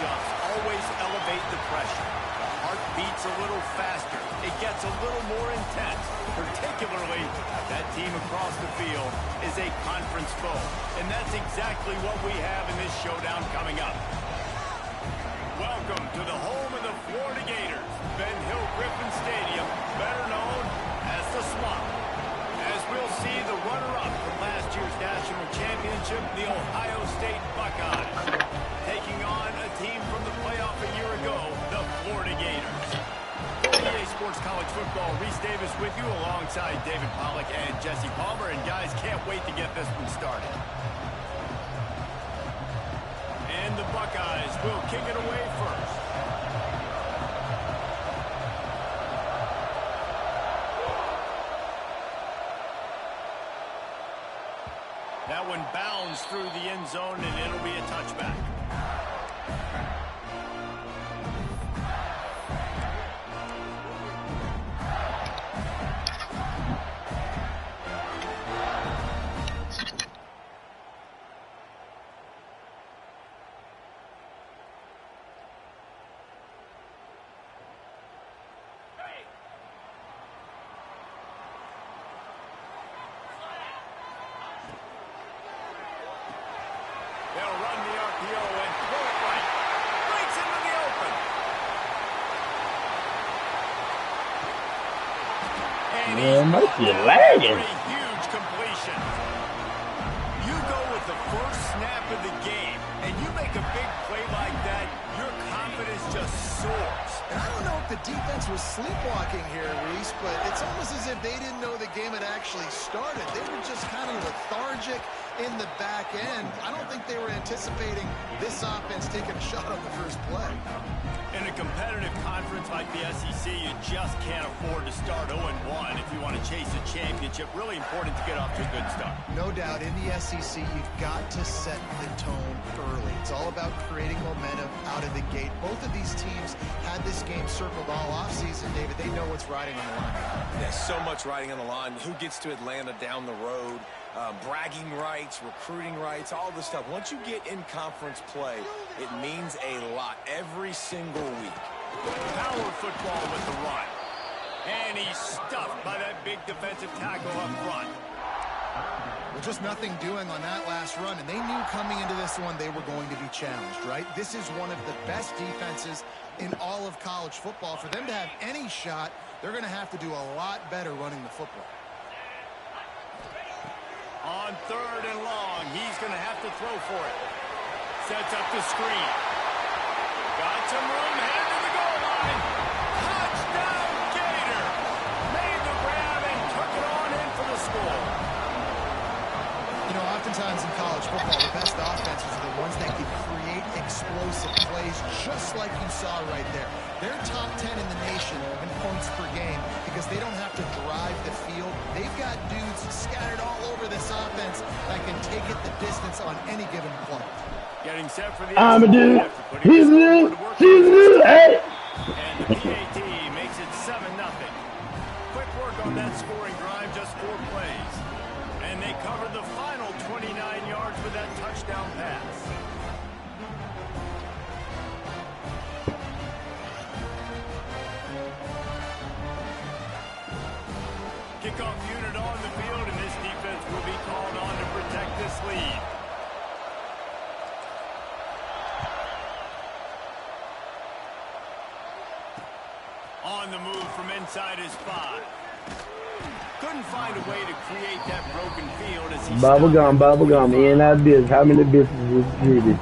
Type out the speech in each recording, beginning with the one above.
matchups always elevate the pressure. The heart beats a little faster. It gets a little more intense, particularly if that team across the field is a conference foe. And that's exactly what we have in this showdown coming up. Welcome to the home of the Florida Gators, Ben Hill Griffin Stadium, better known as the Swamp. As we'll see the runner-up from last year's national championship, the Ohio State Buckeyes, taking on a team from the playoff a year ago, the Florida Gators. For EA Sports College Football, Reese Davis with you alongside David Pollack and Jesse Palmer. And guys, can't wait to get this one started. And the Buckeyes will kick it away first. That one bounds through the end zone, and it'll be a touchback. They'll run the RPO and throw it right. Breaks into the open. And yeah, might be lagging. A huge completion. You go with the first snap of the game, and you make a big play like that, your confidence just soars. And I don't know if the defense was sleepwalking here, Reese, but it's almost as if they didn't know the game had actually started. They were just kind of lethargic in the back end. I don't think they were anticipating this offense taking a shot on the first play. In a competitive conference like the SEC, you just can't afford to start 0-1 if you want to chase a championship. Really important to get off to a good start. No doubt, in the SEC, you've got to set the tone early. It's all about creating momentum out of the gate. Both of these teams had this game circled all offseason, David. They know what's riding on the line. There's so much riding on the line. Who gets to Atlanta down the road? Bragging rights, recruiting rights, all this stuff. Once you get in conference play, it means a lot every single week. Power football with the run. And he's stuffed by that big defensive tackle up front. Well, just nothing doing on that last run, and they knew coming into this one they were going to be challenged, right? This is one of the best defenses in all of college football. For them to have any shot, they're going to have to do a lot better running the football. On 3rd and long, he's going to have to throw for it. Sets up the screen. Got some room, headed to the goal line. Touchdown, Gator! Made the grab and took it on in for the score. You know, oftentimes in college football, the best offenses are the ones that can create explosive plays, just like you saw right there. They're top 10 in the nation in points per game because they don't have to drive the field. They've got dudes scattered all over this offense that can take it the distance on any given play. Getting set for the I'm a dude. He's new. He's new. Hey. And the PAT makes it 7-0. Quick work on that scoring drive, just 4 plays. And they covered the final 29 yards with that touchdown pass. Kickoff unit on the field, and this defense will be called on to protect this lead. On the move from inside his 5. Couldn't find a way to create that broken field as he Bubble gum, in that biz. How many businesses is needed?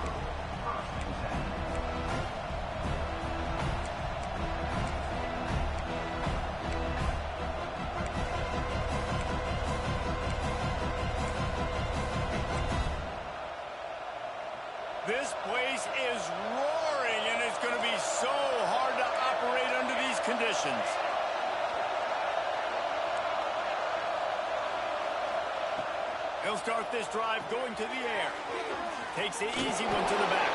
This place is roaring, and it's going to be so hard to operate under these conditions. He'll start this drive going to the air. Takes the easy one to the back.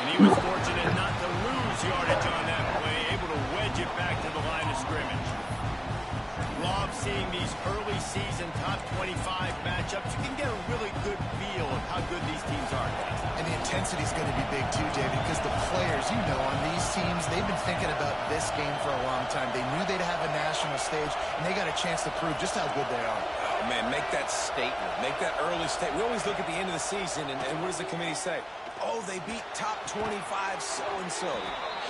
And he was fortunate not to lose yardage on that play, able to wedge it back to the line of scrimmage. Love seeing these early season top 25 matchups. You can get a really good feel of how good these teams are. And the intensity is going to be big too, David, because the players, you know, on these teams, they've been thinking about this game for a long time. They knew they'd have a national stage, and they got a chance to prove just how good they are. Oh, man, make that statement. Make that early statement. We always look at the end of the season, and what does the committee say? Oh, they beat top 25 so-and-so.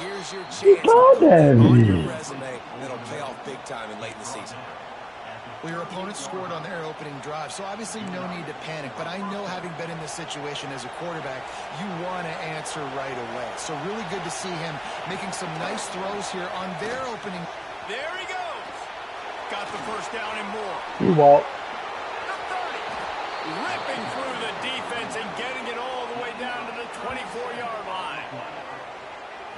Here's your chance to put that on your resume that'll pay off big time and late in the season. Well, your opponent scored on their opening drive, so obviously no need to panic. But I know, having been in this situation as a quarterback, you want to answer right away. So really good to see him making some nice throws here on their opening. There he goes. Got the first down and more. He walked. Ripping through the defense and getting it all the way down to the 24-yard line.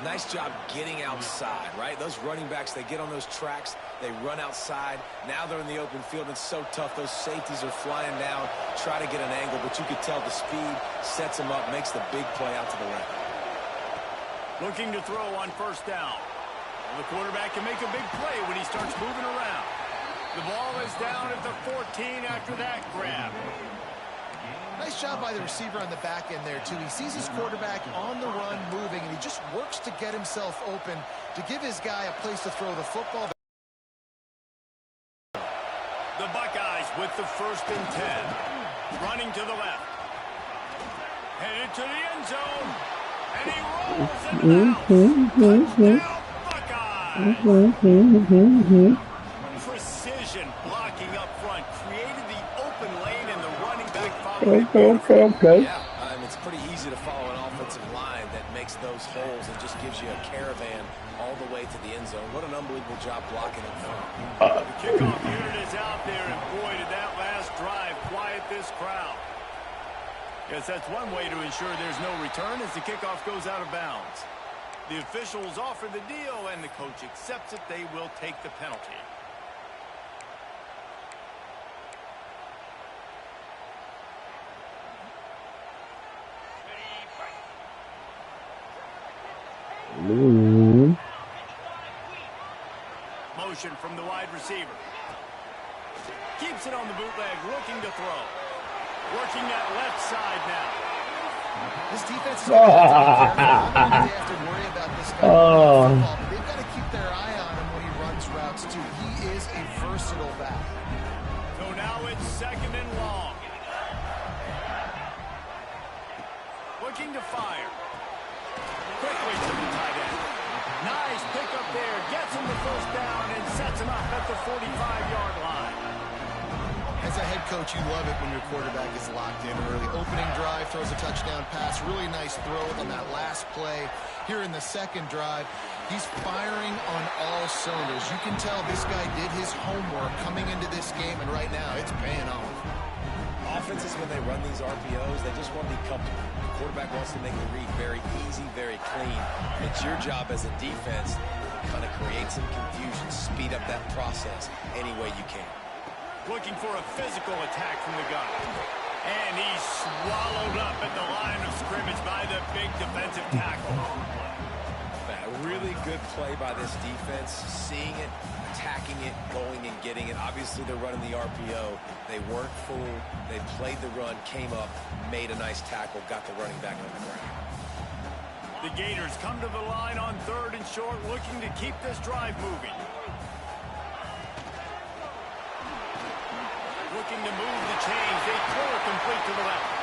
Nice job getting outside, right? Those running backs, they get on those tracks, they run outside. Now they're in the open field. It's so tough. Those safeties are flying down, try to get an angle, but you could tell the speed sets them up, makes the big play out to the left. Looking to throw on first down. The quarterback can make a big play when he starts moving around. The ball is down at the 14 after that grab. Nice job by the receiver on the back end there, too. He sees his quarterback on the run moving, and he just works to get himself open to give his guy a place to throw the football. The Buckeyes with the first and 10. Running to the left. Headed to the end zone. And he rolls into the house. Touchdown, Buckeyes. Precision blocking up front. Created the open lane, and the running back followed. Okay. Yeah, it's pretty easy to follow an offensive line that makes those holes and just gives you a caravan all the way to the end zone. What an unbelievable job blocking up front. The kickoff unit is out there, and boy, did that last drive quiet this crowd. Yes, that's one way to ensure there's no return as the kickoff goes out of bounds. The officials offer the deal, and the coach accepts it. They will take the penalty. Motion from the wide receiver. Keeps it on the bootleg, looking to throw. Working that left side now. This defense is going to have to be careful. Not only do they have to worry about this guy football, but they've got to keep their eye on him when he runs routes, too. He is a versatile back. So now it's second and long. Looking to fire. Quickly to the tight end. Nice pickup there. Gets him the first down and sets him up at the 45-yard line. As a head coach, you love it when your quarterback is locked in early. Opening drive, throws a touchdown pass. Really nice throw on that last play. Here in the second drive, he's firing on all cylinders. You can tell this guy did his homework coming into this game, and right now it's paying off. Offenses, when they run these RPOs, they just want to be comfortable. The quarterback wants to make the read very easy, very clean. It's your job as a defense to kind of create some confusion, speed up that process any way you can. Looking for a physical attack from the gun. And he's swallowed up at the line of scrimmage by the big defensive tackle. A really good play by this defense, seeing it, attacking it, going and getting it. Obviously, they're running the RPO. They weren't fooled. They played the run, came up, made a nice tackle, got the running back on the ground. The Gators come to the line on third and short, looking to keep this drive moving. Looking to move the chains. They throw it complete to the left.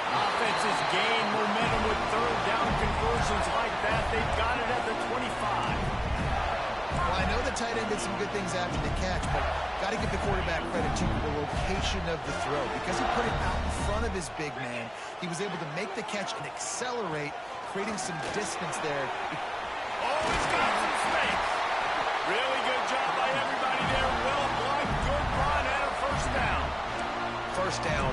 Offenses gain momentum with third down conversions like that. They've got it at the 25. Well, I know the tight end did some good things after the catch, but got to give the quarterback credit to the location of the throw. Because he put it out in front of his big man, he was able to make the catch and accelerate, creating some distance there. Oh, he's got some space. Really good job by everybody there. Well blocked, good run, and a first down. First down,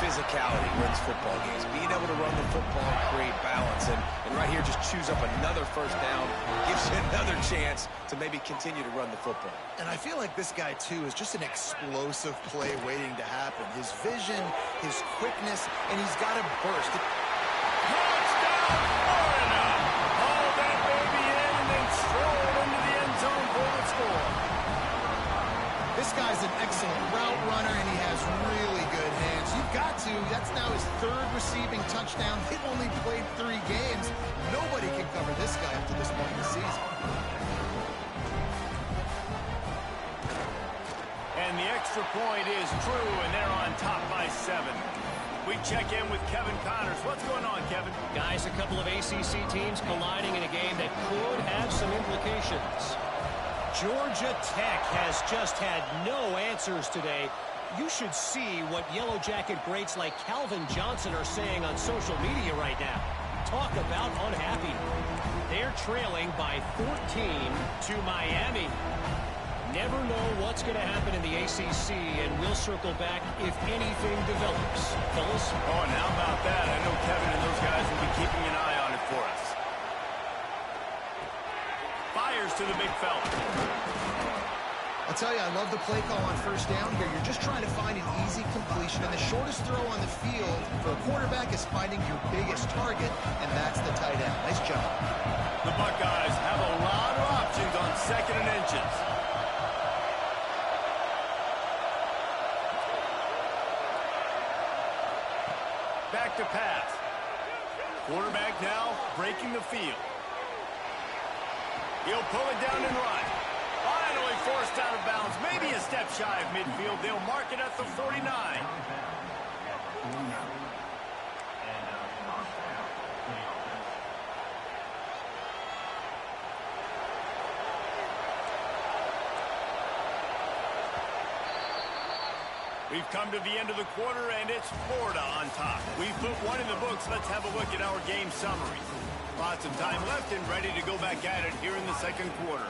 physicality wins football games. Being able to run the football and create balance. And right here, just choose up another first down. Gives you another chance to maybe continue to run the football. And I feel like this guy, too, is just an explosive play waiting to happen. His vision, his quickness, and he's got a burst. Touchdown, Florida! Haul that baby in and then stroll into the end zone for the score. This guy's an excellent route runner, and he has really good hands. You've got to. That's now his third receiver receiving touchdown. They've only played 3 games. Nobody can cover this guy up to this point in the season. And the extra point is true, and they're on top by 7. We check in with Kevin Connors. What's going on, Kevin? Guys, a couple of ACC teams colliding in a game that could have some implications. Georgia Tech has just had no answers today. You should see what Yellow Jacket greats like Calvin Johnson are saying on social media right now. Talk about unhappy. They're trailing by 14 to Miami. Never know what's going to happen in the ACC, and we'll circle back if anything develops. Fellas? Oh, and how about that? I know Kevin and those guys will be keeping an eye on it for us. Fires to the big fella. I'll tell you, I love the play call on first down here. You're just trying to find an easy completion, and the shortest throw on the field for a quarterback is finding your biggest target, and that's the tight end. Nice job. The Buckeyes have a lot of options on 2nd and inches. Back to pass. Quarterback now breaking the field. He'll pull it down and run. Finally forced out of bounds. Maybe a step shy of midfield. They'll mark it at the 49. We've come to the end of the quarter, and it's Florida on top. We've put one in the books. Let's have a look at our game summary. Lots of time left and ready to go back at it here in the second quarter.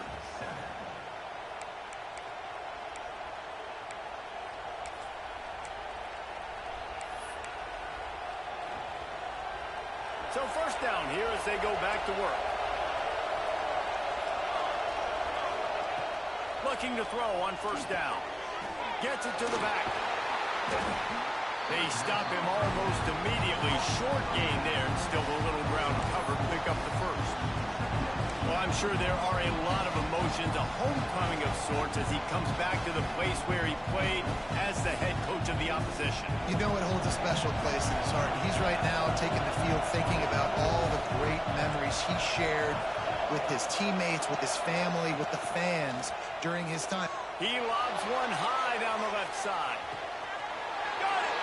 So first down here as they go back to work. Looking to throw on first down. Gets it to the back. They stop him almost immediately. Short gain there, and still a little ground covered to pick up the first. Well, I'm sure there are a lot of emotions, a homecoming of sorts, as he comes back to the place where he played as the head coach of the opposition. You know it holds a special place in his heart. He's right now taking the field thinking about all the great memories he shared with his teammates, with his family, with the fans during his time. He lobs one high down the left side. Got it!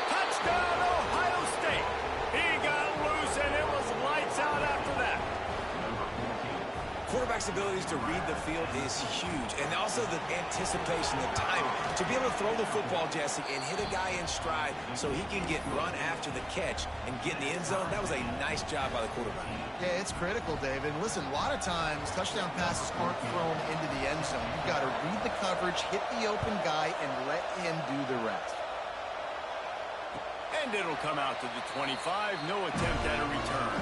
Touchdown, Ohio State! He got loose, and it was lights out after that. Quarterback's abilities to read the field is huge, and also the anticipation, the timing. To be able to throw the football, Jesse, and hit a guy in stride so he can get run after the catch and get in the end zone, that was a nice job by the quarterback. Yeah, it's critical, David. Listen, a lot of times touchdown passes aren't thrown into the end zone. You've got to read the coverage, hit the open guy, and let him do the rest. And it'll come out to the 25. No attempt at a return.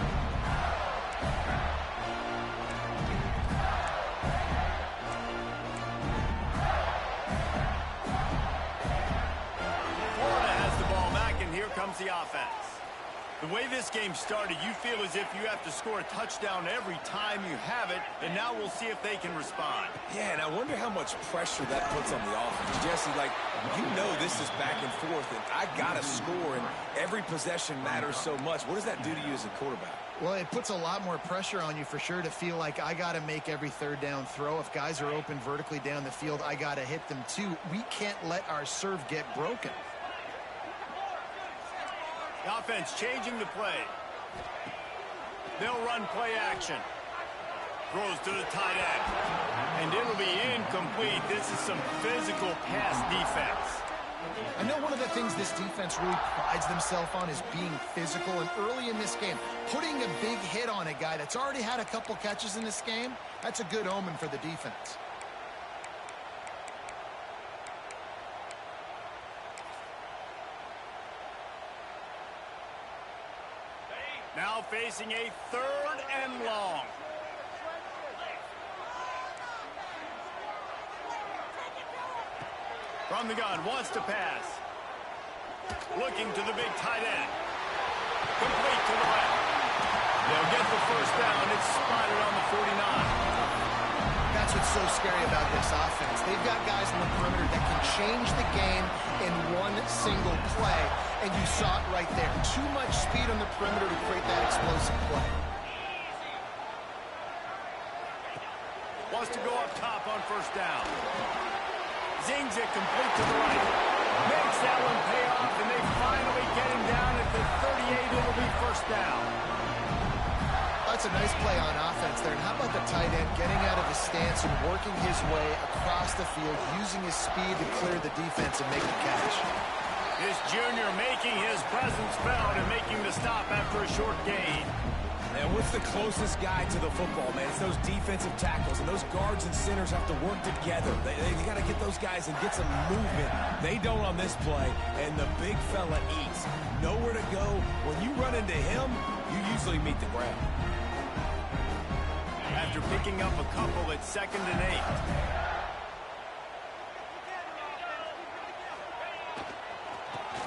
Florida has the ball back, and here comes the offense. The way this game started, you feel as if you have to score a touchdown every time you have it, and now we'll see if they can respond. Yeah, and I wonder how much pressure that puts on the offense. Jesse, like, you know this is back and forth, and I got to score, and every possession matters so much. What does that do to you as a quarterback? Well, it puts a lot more pressure on you for sure to feel like I got to make every third down throw. If guys are open vertically down the field, I got to hit them too. We can't let our serve get broken. The offense changing the play. They'll run play action. Throws to the tight end. And it'll be incomplete. This is some physical pass defense. I know one of the things this defense really prides themselves on is being physical. And early in this game, putting a big hit on a guy that's already had a couple catches in this game, that's a good omen for the defense. Now facing a 3rd and long. From the gun, wants to pass. Looking to the big tight end. Complete to the left. They'll get the first down. It's spotted on the 49. That's what's so scary about this offense. They've got guys in the perimeter that can change the game in one single play. And you saw it right there. Too much speed on the perimeter to create that explosive play. Wants to go up top on first down. Zings it complete to the right. Makes that one pay off, and they finally get him down at the 38. It'll be first down. That's a nice play on offense there. And how about the tight end getting out of his stance and working his way across the field, using his speed to clear the defense and make the catch. This junior making his presence felt and making the stop after a short gain. And what's the closest guy to the football, man? It's those defensive tackles, and those guards and centers have to work together. They got to get those guys and get some movement. They don't on this play, and the big fella eats. Nowhere to go. When you run into him, you usually meet the ground. After picking up a couple at 2nd and 8.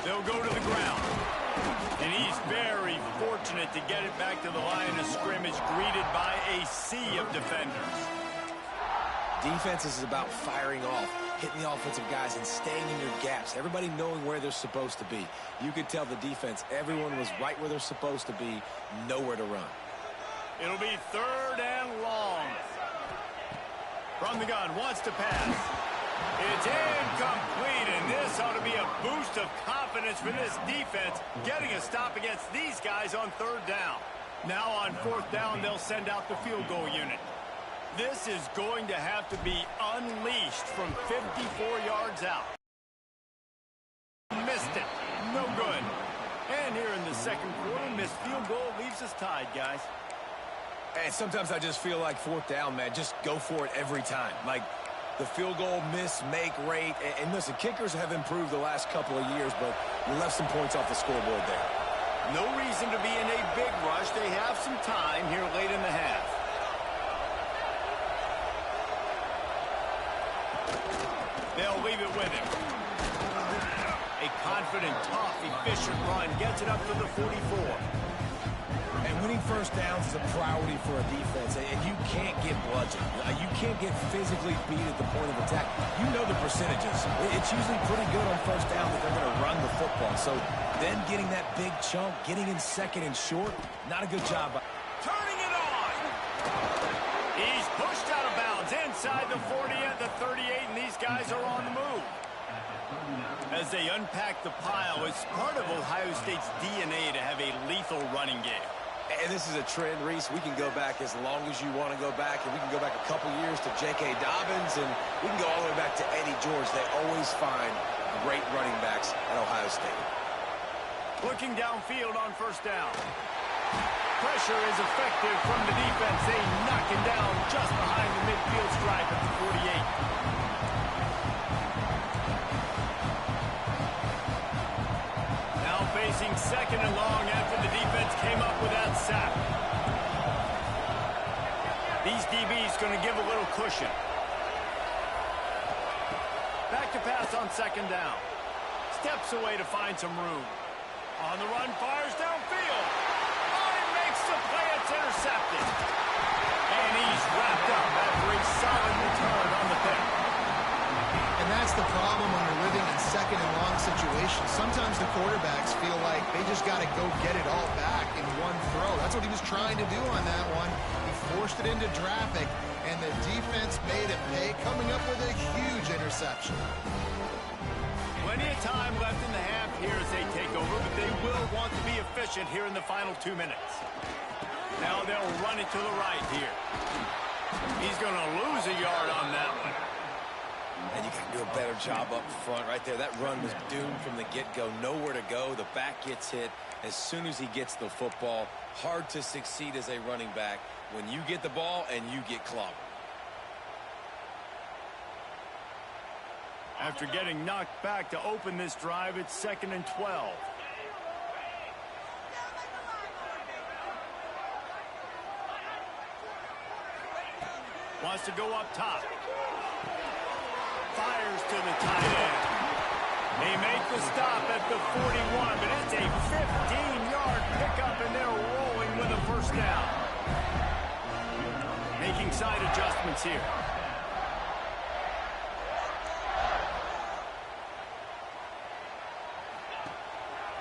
They'll go to the ground. And he's very fortunate to get it back to the line of scrimmage, greeted by a sea of defenders. Defense is about firing off, hitting the offensive guys and staying in your gaps. Everybody knowing where they're supposed to be. You could tell the defense, everyone was right where they're supposed to be, nowhere to run. It'll be 3rd and long. From the gun, wants to pass. It's incomplete, and this ought to be a boost of confidence for this defense, getting a stop against these guys on 3rd down. Now on 4th down, they'll send out the field goal unit. This is going to have to be unleashed from 54 yards out. Missed it. No good. And here in the 2nd quarter, missed field goal leaves us tied, guys. And sometimes I just feel like 4th down, man, just go for it every time. Like, the field goal miss-make rate. And listen, kickers have improved the last couple of years, but you left some points off the scoreboard there. No reason to be in a big rush. They have some time here late in the half. They'll leave it with him. A confident, tough, efficient run gets it up to the 44. And winning first downs is a priority for a defense, and you can't get bludgeoned. You can't get physically beat at the point of attack. You know the percentages. It's usually pretty good on first down that they're going to run the football. So then getting that big chunk, getting in 2nd and short, not a good job. Turning it on. He's pushed out of bounds inside the 40 at the 38, and these guys are on the move. As they unpack the pile, it's part of Ohio State's DNA to have a lethal running game. And this is a trend, Reese. We can go back as long as you want to go back, and we can go back a couple years to J.K. Dobbins, and we can go all the way back to Eddie George. They always find great running backs at Ohio State. Looking downfield on first down. Pressure is effective from the defense. They knock him down just behind the midfield stripe at the 48. Facing 2nd and long after the defense came up with that sack. These DBs going to give a little cushion. Back to pass on 2nd down. Steps away to find some room. On the run, fires downfield. Oh, he makes the play. It's intercepted. And he's wrapped up after a solid return on the pick. And that's the problem when you're living in 2nd and long situations. Sometimes the quarterbacks feel like they just got to go get it all back in one throw. That's what he was trying to do on that one. He forced it into traffic, and the defense made him pay, coming up with a huge interception. Plenty of time left in the half here as they take over, but they will want to be efficient here in the final 2 minutes. Now they'll run it to the right here. He's going to lose a yard on that one. And you can do a better job up front right there. That run was doomed from the get-go. Nowhere to go. The back gets hit as soon as he gets the football. Hard to succeed as a running back when you get the ball and you get clobbered. After getting knocked back to open this drive, it's 2nd and 12. Wants to go up top. Fires to the tight end. They make the stop at the 41, but it's a 15-yard pickup, and they're rolling with a first down. Making side adjustments here.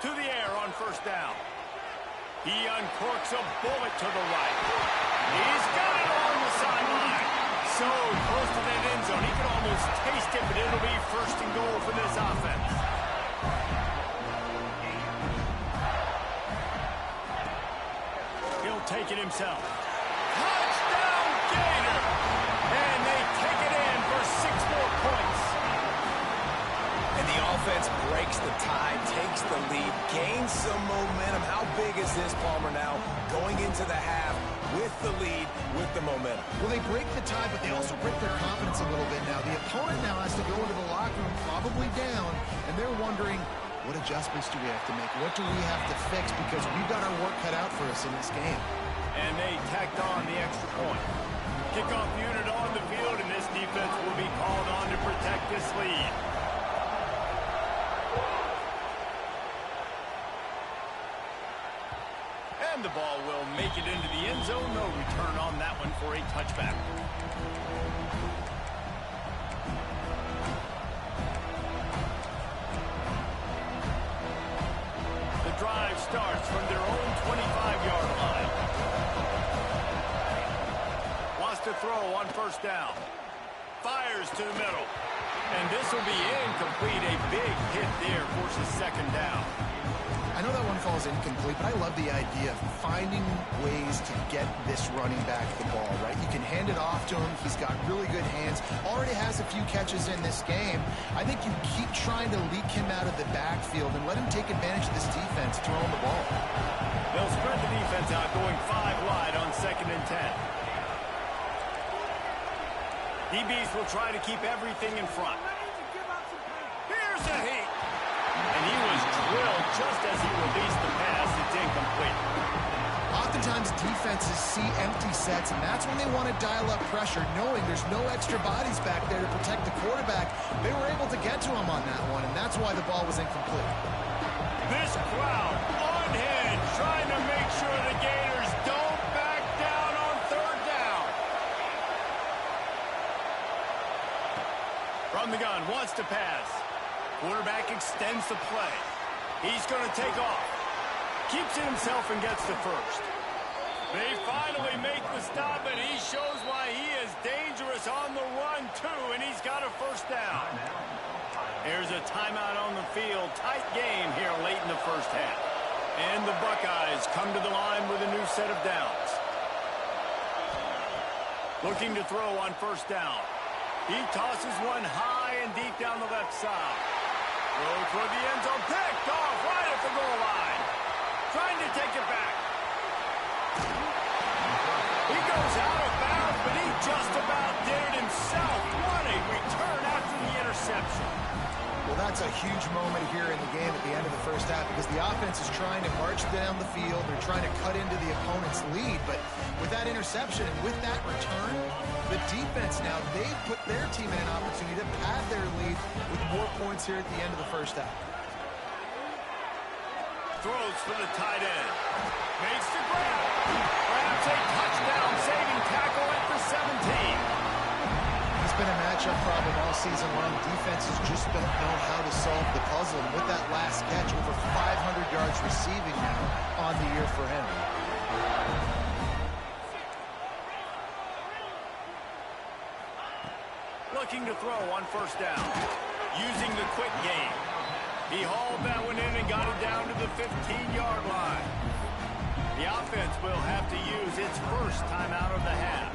to the air on first down. He uncorks a bullet to the right. He's got it along the sideline. So close to that end zone. He can almost taste it, but it'll be first and goal for this offense. He'll take it himself. Touchdown, Gator! And they take it in for 6 more points. And the offense breaks the tie, takes the lead, gains some momentum. How big is this, Palmer, now going into the half with the lead, with the momentum? Well, they break the tie, but they also break their confidence a little bit now. The opponent now has to go into the locker room probably down, and they're wondering, what adjustments do we have to make? What do we have to fix? Because we've got our work cut out for us in this game. And they tacked on the extra point. Kickoff unit on the field, and this defense will be called on to protect this lead. And the ball will make it into the end zone. No return on that one for a touchback. The drive starts from their own 25-yard line. Wants to throw on first down. Fires to the middle. And this will be incomplete. A big hit there forces second down. I know that one falls incomplete, but I love the idea of finding ways to get this running back the ball, right? You can hand it off to him. He's got really good hands. Already has a few catches in this game. I think you keep trying to leak him out of the backfield and let him take advantage of this defense throwing the ball. They'll spread the defense out, going 5 wide on 2nd and 10. DBs will try to keep everything in front. Here's a heat. And he was drilled just as he released the pass. It's incomplete. Oftentimes defenses see empty sets, and that's when they want to dial up pressure, knowing there's no extra bodies back there to protect the quarterback. They were able to get to him on that one, and that's why the ball was incomplete. This crowd unhinged, trying to make sure the Gators don't back down on 3rd down. From the gun, wants to pass. Quarterback extends the play. He's going to take off. Keeps it himself and gets the first. They finally make the stop, and he shows why he is dangerous on the run, too, and he's got a first down. There's a timeout on the field. Tight game here late in the first half. And the Buckeyes come to the line with a new set of downs. Looking to throw on first down. He tosses one high and deep down the left side. Throw toward the end zone. Picked off right at the goal line. Trying to take it back. He goes out of bounds, but he just about did it himself. What a return after the interception. Well, that's a huge moment here in the game at the end of the first half because the offense is trying to march down the field. They're trying to cut into the opponent's lead. But with that interception and with that return, the defense now, they've put their team in an opportunity to pad their lead with more points here at the end of the first half. Throws for the tight end. Makes the grab. Grabs a touchdown-saving tackle at the 17. It's been a matchup problem all season long. Defenses just don't know how to solve the puzzle. And with that last catch, over 500 yards receiving now on the year for him. Looking to throw on first down. Using the quick game. He hauled that one in and got it down to the 15-yard line. The offense will have to use its first timeout of the half.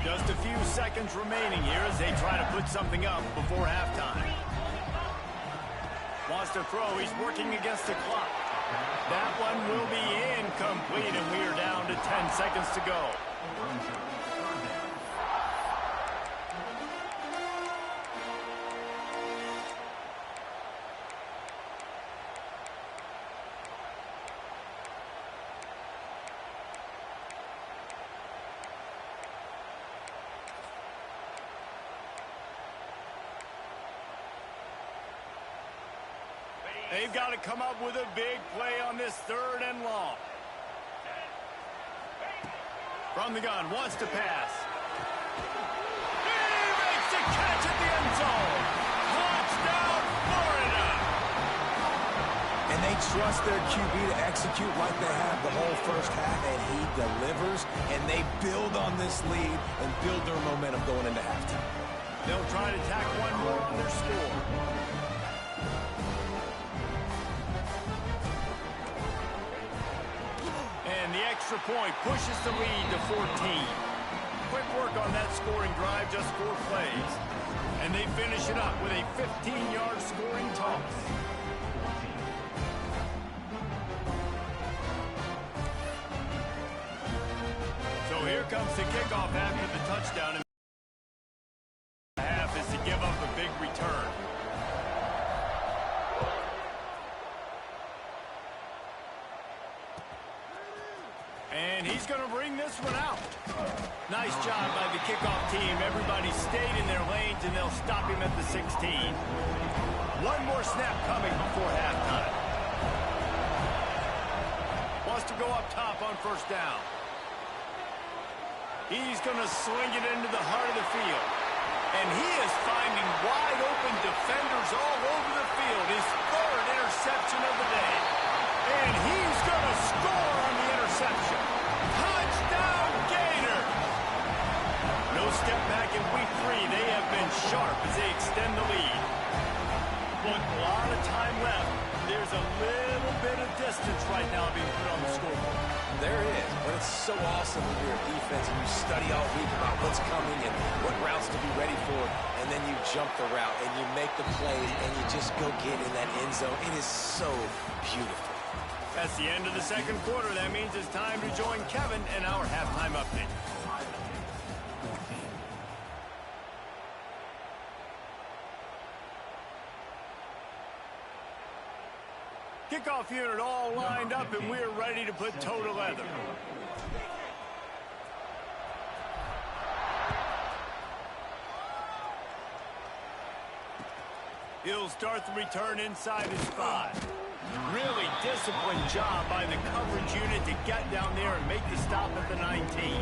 Just a few seconds remaining here as they try to put something up before halftime. Wants to throw. He's working against the clock. That one will be incomplete, and we are down to 10 seconds to go. They've got to come up with a big play on this 3rd and long. From the gun, wants to pass. He makes the catch at the end zone. Touchdown, Florida. trust their QB to execute like they have the whole first half, and he delivers, and they build on this lead and build their momentum going into halftime. They'll try to tack one more on their score. And the extra point pushes the lead to 14. Quick work on that scoring drive, just 4 plays. And they finish it up with a 15-yard scoring toss. So here comes the kickoff after the touchdown. And the half is to give up a big return. And he's going to bring this one out. Nice job by the kickoff team. Everybody stayed in their lanes, and they'll stop him at the 16. One more snap coming before halftime. Wants to go up top on first down. He's going to swing it into the heart of the field. And he is finding wide open defenders all over the field. His 3rd interception of the day. And he's going to score on the interception. Touchdown, Gator! No step back in week 3. They have been sharp as they extend the lead. Look, a lot of time left. There's a little bit of distance right now being put on the scoreboard. There is, but it's so awesome when you're a defense and you study all week about what's coming and what routes to be ready for, and then you jump the route and you make the plays and you just go get in that end zone. It is so beautiful. That's the end of the second quarter. That means it's time to join Kevin in our halftime update. Kickoff unit all lined up, and we're ready to put toe to leather. He'll start the return inside his 5. Really disciplined job by the coverage unit to get down there and make the stop at the 19.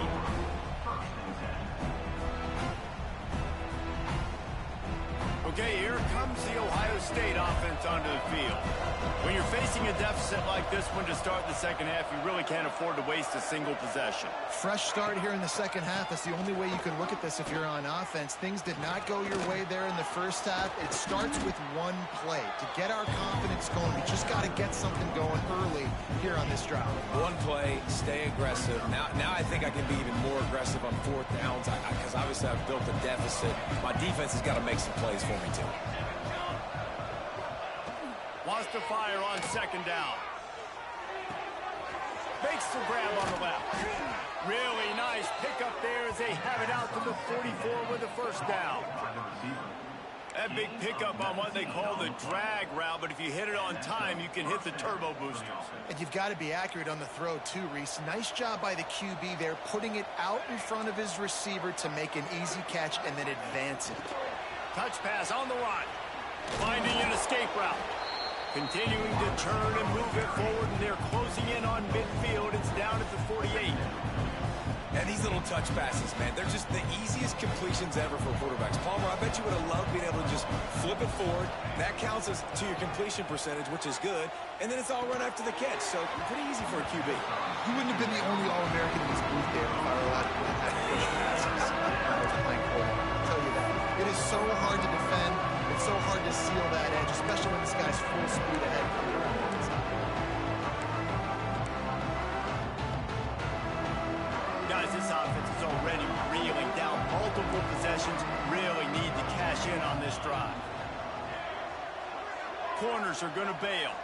Okay, here comes the Ohio State offense onto the field. When you're facing a deficit like this one to start the second half, you really can't afford to waste a single possession. Fresh start here in the second half. That's the only way you can look at this if you're on offense. Things did not go your way there in the first half. It starts with one play. To get our confidence going, we just got to get something going early here on this drive. One play, stay aggressive. Now I think I can be even more aggressive on 4th downs because obviously I've built a deficit. My defense has got to make some plays for me too. Wants to fire on second down. Makes the grab on the left. Really nice pickup there as they have it out to the 44 with the first down. That big pickup on what they call the drag route, but if you hit it on time, you can hit the turbo boosters. And you've got to be accurate on the throw too, Reese. Nice job by the QB there, putting it out in front of his receiver to make an easy catch and then advance it. Touch pass on the run. Finding an escape route. Continuing to turn and move it forward, and they're closing in on midfield. It's down at the 48. And these little touch passes, man, they're just the easiest completions ever for quarterbacks. Palmer, I bet you would have loved being able to just flip it forward. That counts as to your completion percentage, which is good. And then it's all run after the catch, so pretty easy for a QB. You wouldn't have been the only All-American in this booth there if I were allowed to put that push passes. I was playing quarterback. I'll tell you that. It is so hard to defend. It's so hard to seal that edge, especially when this guy's full speed ahead. Guys, this offense is already reeling down multiple possessions. Really need to cash in on this drive. Corners are going to bail.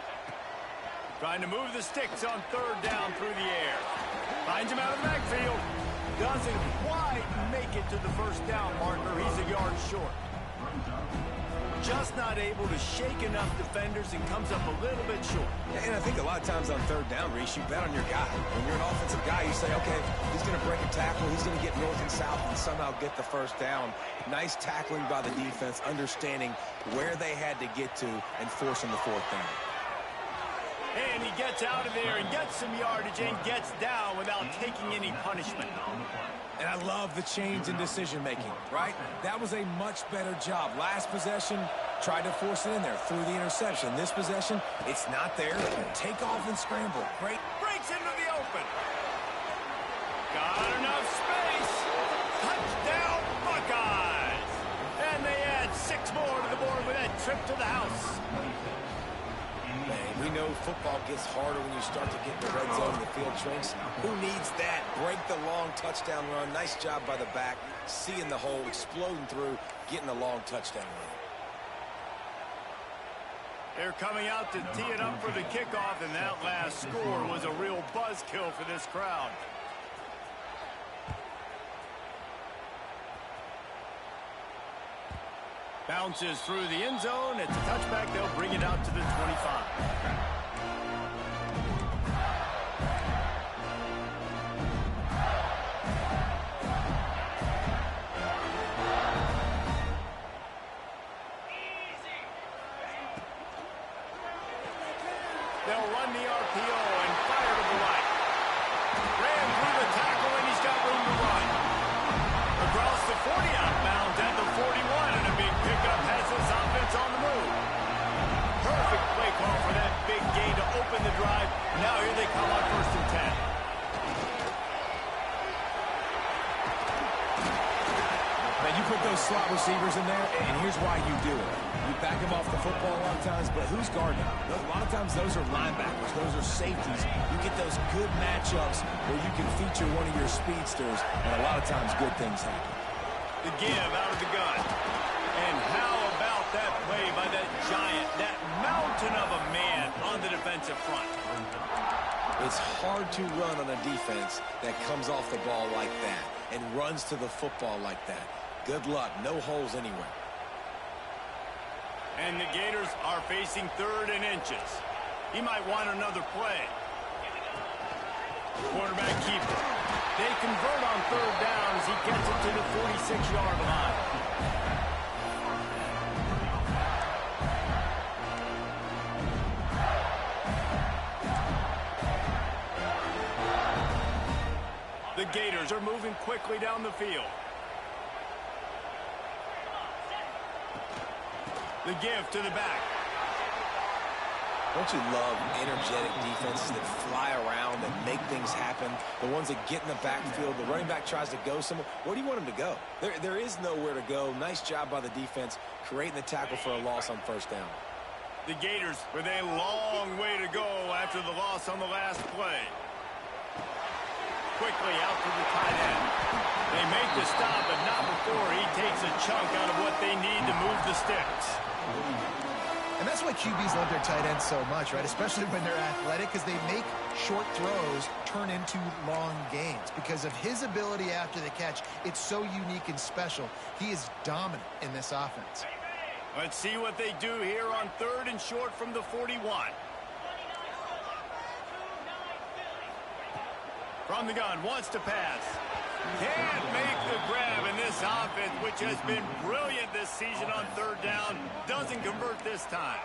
Trying to move the sticks on 3rd down through the air. Finds him out of the backfield. Doesn't quite make it to the first down marker. He's a yard short. Just not able to shake enough defenders and comes up a little bit short. And I think a lot of times on 3rd down, Reese, you bet on your guy. When you're an offensive guy, you say, okay, he's going to break a tackle, he's going to get north and south and somehow get the first down. Nice tackling by the defense, understanding where they had to get to and forcing the 4th down. And he gets out of there and gets some yardage and gets down without taking any punishment. And I love the change in decision-making, right? That was a much better job. Last possession, tried to force it in there through the interception. This possession, it's not there. Take off and scramble. Great. Breaks into the open. Got enough space. Touchdown, Buckeyes. And they add 6 more to the board with that trip to the house. Man, we know football gets harder when you start to get in the red zone and the field shrinks. Who needs that? Break the long touchdown run. Nice job by the back. Seeing the hole, exploding through, getting a long touchdown run. They're coming out to tee it up for the kickoff, and that last score was a real buzzkill for this crowd. Bounces through the end zone. It's a touchback. They'll bring it out to the 25. They'll run the RPO and fire to the right. Ran through the tackle, and he's got room to run. Across the 40, outbound at the 41, and a big pickup has this offense on the move. Perfect play call for that big gain to open the drive. Now here they come on 1st and 10. Now you put those slot receivers in there, and here's why you do it. You back them off the football a lot of times, but who's guarding them? A lot of times those are linebackers. Those are safeties. You get those good matchups where you can feature one of your speedsters, and a lot of times good things happen. The give out of the gun. And how about that play by that giant, that mountain of a man on the defensive front? It's hard to run on a defense that comes off the ball like that and runs to the football like that. Good luck. No holes anywhere. And the Gators are facing 3rd and inches. He might want another play. Quarterback keeper. They convert on 3rd down as he gets it to the 46-yard line. The Gators are moving quickly down the field. The give to the back. Don't you love energetic defenses that fly around and make things happen? The ones that get in the backfield, the running back tries to go somewhere. Where do you want him to go? There is nowhere to go. Nice job by the defense, creating the tackle for a loss on 1st down. The Gators with a long way to go after the loss on the last play. Quickly out to the tight end. They make the stop, but not before he takes a chunk out of what they need to move the sticks. And that's why QBs love their tight ends so much, right? Especially when they're athletic, because they make short throws turn into long gains. Because of his ability after the catch, it's so unique and special. He is dominant in this offense. Let's see what they do here on 3rd and short from the 41. From the gun, wants to pass. Can't make the grab, in this offense, which has been brilliant this season on 3rd down, doesn't convert this time.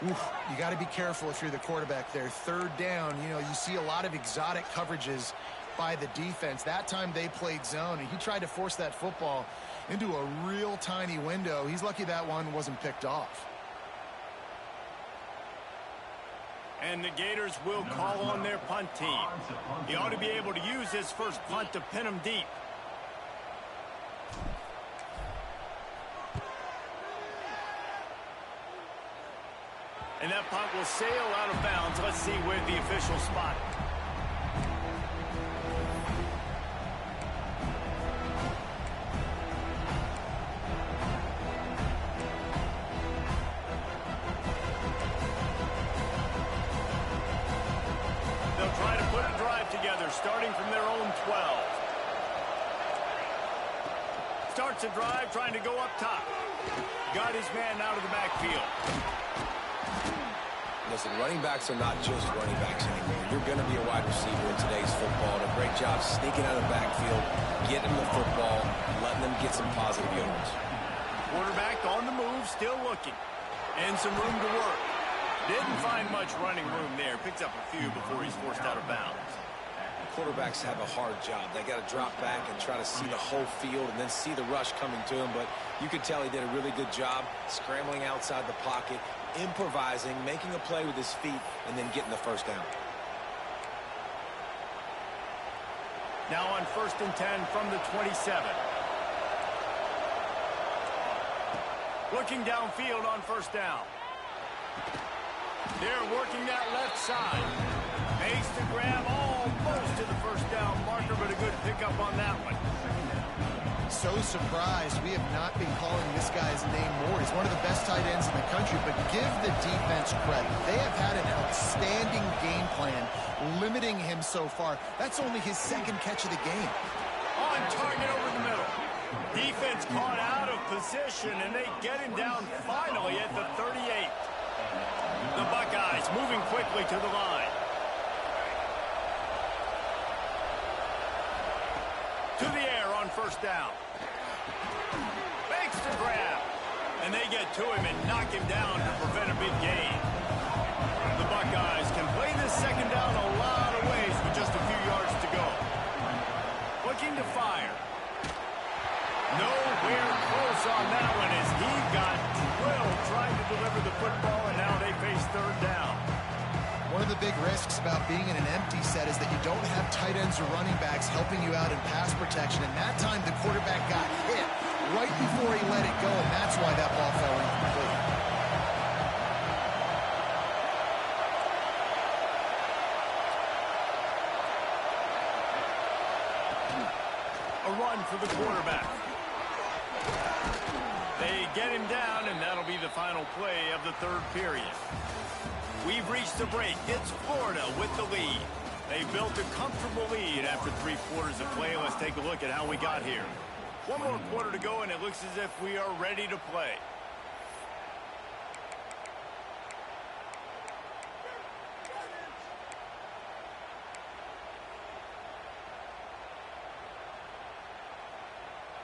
Oof, you got to be careful if you're the quarterback there. 3rd down, you know, you see a lot of exotic coverages by the defense. That time they played zone, and he tried to force that football into a real tiny window. He's lucky that one wasn't picked off. And the Gators will call on their punt team. He ought to be able to use his first punt to pin him deep. And that punt will sail out of bounds. Let's see where the official spot it. Try to put a drive together, starting from their own 12. Starts a drive, trying to go up top. Got his man out of the backfield. Listen, running backs are not just running backs anymore. You're going to be a wide receiver in today's football. And a great job sneaking out of the backfield, getting the football, letting them get some positive yards. Quarterback on the move, still looking. And some room to work. Didn't find much running room there. Picks up a few before he's forced out of bounds. Quarterbacks have a hard job. They got to drop back and try to see the whole field and then see the rush coming to him. But you could tell he did a really good job scrambling outside the pocket, improvising, making a play with his feet, and then getting the first down. Now on 1st and 10 from the 27. Looking downfield on 1st down. They're working that left side. Makes the grab almost to the 1st down marker, but a good pickup on that one. So surprised we have not been calling this guy's name more. He's one of the best tight ends in the country, but give the defense credit. They have had an outstanding game plan limiting him so far. That's only his 2nd catch of the game. On target over the middle. Defense caught out of position, and they get him down finally at the 38. The Buckeyes moving quickly to the line. To the air on 1st down. Makes the grab. And they get to him and knock him down to prevent a big gain. The Buckeyes can play this 2nd down a lot of ways with just a few yards to go. Looking to fire. Nowhere close on that one as he got drilled trying to deliver the football, and now they face 3rd down. One of the big risks about being in an empty set is that you don't have tight ends or running backs helping you out in pass protection, and that time the quarterback got hit right before he let it go, and that's why that ball fell incomplete. A run for the quarterback. They get him down, and that'll be the final play of the 3rd period. We've reached the break. It's Florida with the lead. They built a comfortable lead after 3 quarters of play. Let's take a look at how we got here. 1 more quarter to go, and it looks as if we are ready to play.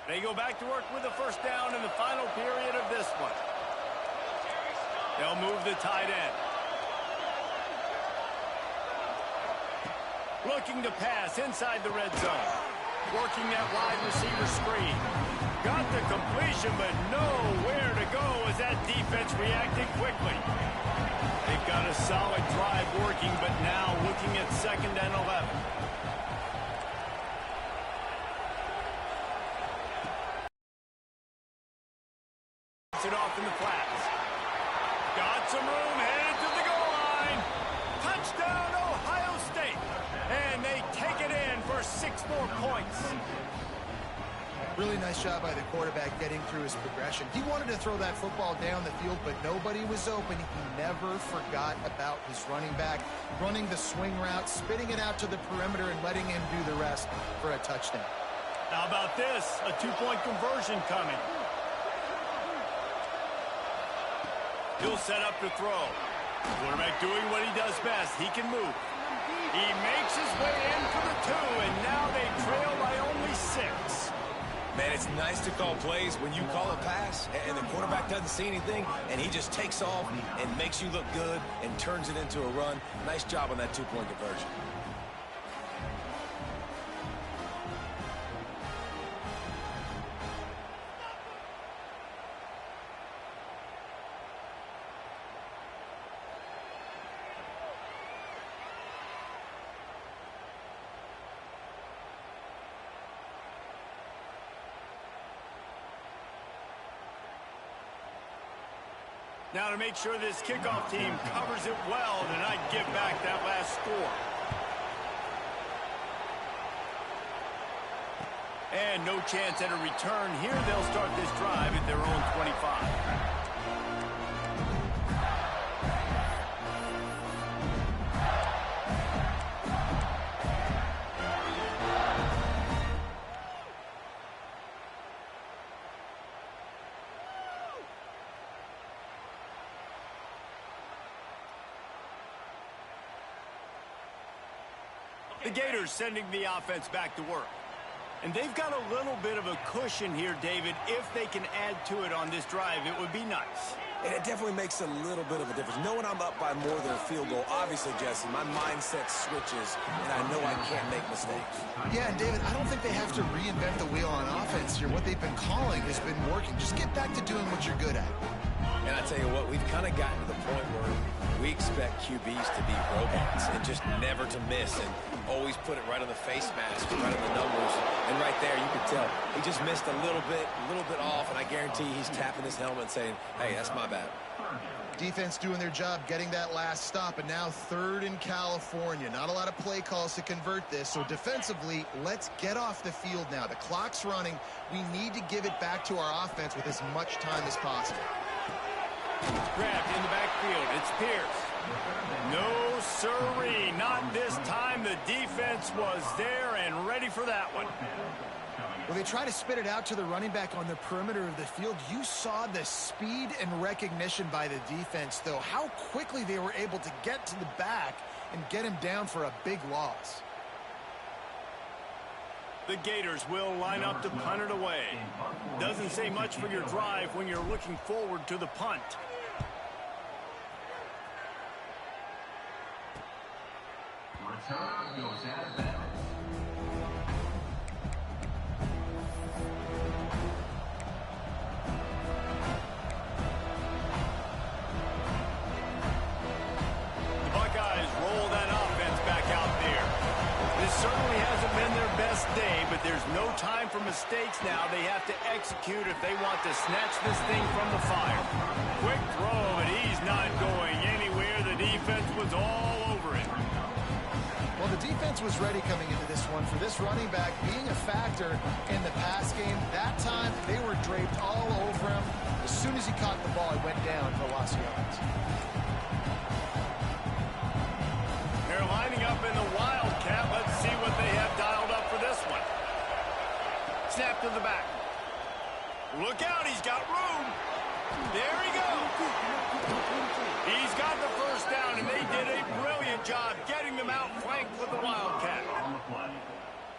They go back to work with the 1st down in the final period of this one. They'll move the tight end. Looking to pass inside the red zone. Working that wide receiver screen. Got the completion, but nowhere to go as that defense reacted quickly. They've got a solid drive working, but now looking at 2nd and 11. It off in the flats. Got some room, headed to the goal line. Touchdown, Ohio State. And they take it in for 6 more points. Really nice job by the quarterback getting through his progression. He wanted to throw that football down the field, but nobody was open. He never forgot about his running back, running the swing route, spitting it out to the perimeter, and letting him do the rest for a touchdown. How about this? A 2-point conversion coming. He'll set up to throw. Quarterback doing what he does best. He can move. He makes his way in for the 2, and now they trail by only 6. Man, it's nice to call plays when you call a pass and the quarterback doesn't see anything, and he just takes off and makes you look good and turns it into a run. Nice job on that 2-point conversion. Now to make sure this kickoff team covers it well to not give back that last score. And no chance at a return here. They'll start this drive at their own 25. The Gators sending the offense back to work. And they've got a little bit of a cushion here, David. If they can add to it on this drive, it would be nice. And it definitely makes a little bit of a difference. Knowing I'm up by more than a field goal, obviously, Jesse, my mindset switches, and I know I can't make mistakes. Yeah, and David, I don't think they have to reinvent the wheel on offense here. What they've been calling has been working. Just get back to doing what you're good at. And I tell you what, we've kind of gotten to the point where we expect QBs to be robots and just never to miss and always put it right on the face mask, right on the numbers. And right there, you could tell he just missed a little bit off, and I guarantee he's tapping his helmet saying, hey, that's my bad. Defense doing their job, getting that last stop, and now 3rd in California. Not a lot of play calls to convert this, so defensively, let's get off the field now. The clock's running. We need to give it back to our offense with as much time as possible. Grabbed in the backfield. It's Pierce. No siree. Not this time. The defense was there and ready for that one. Well, they try to spit it out to the running back on the perimeter of the field. You saw the speed and recognition by the defense, though. How quickly they were able to get to the back and get him down for a big loss. The Gators will line up to punt it away. Doesn't say much for your drive when you're looking forward to the punt. Return goes as bounds. The Buckeyes roll that offense back out there. This certainly hasn't been their best day, but there's no time for mistakes now. They have to execute if they want to snatch this thing from the fire. Quick throw, but he's not going anywhere. The defense was all over it. Well, the defense was ready coming into this one for this running back being a factor in the pass game. That time, they were draped all over him. As soon as he caught the ball, he went down for lost yards. They're lining up in the Wildcat. Let's see what they have dialed up for this one. Snap to the back. Look out, he's got room. There he goes. He's got the first down, and they did a brilliant job getting them out flanked with the Wildcat.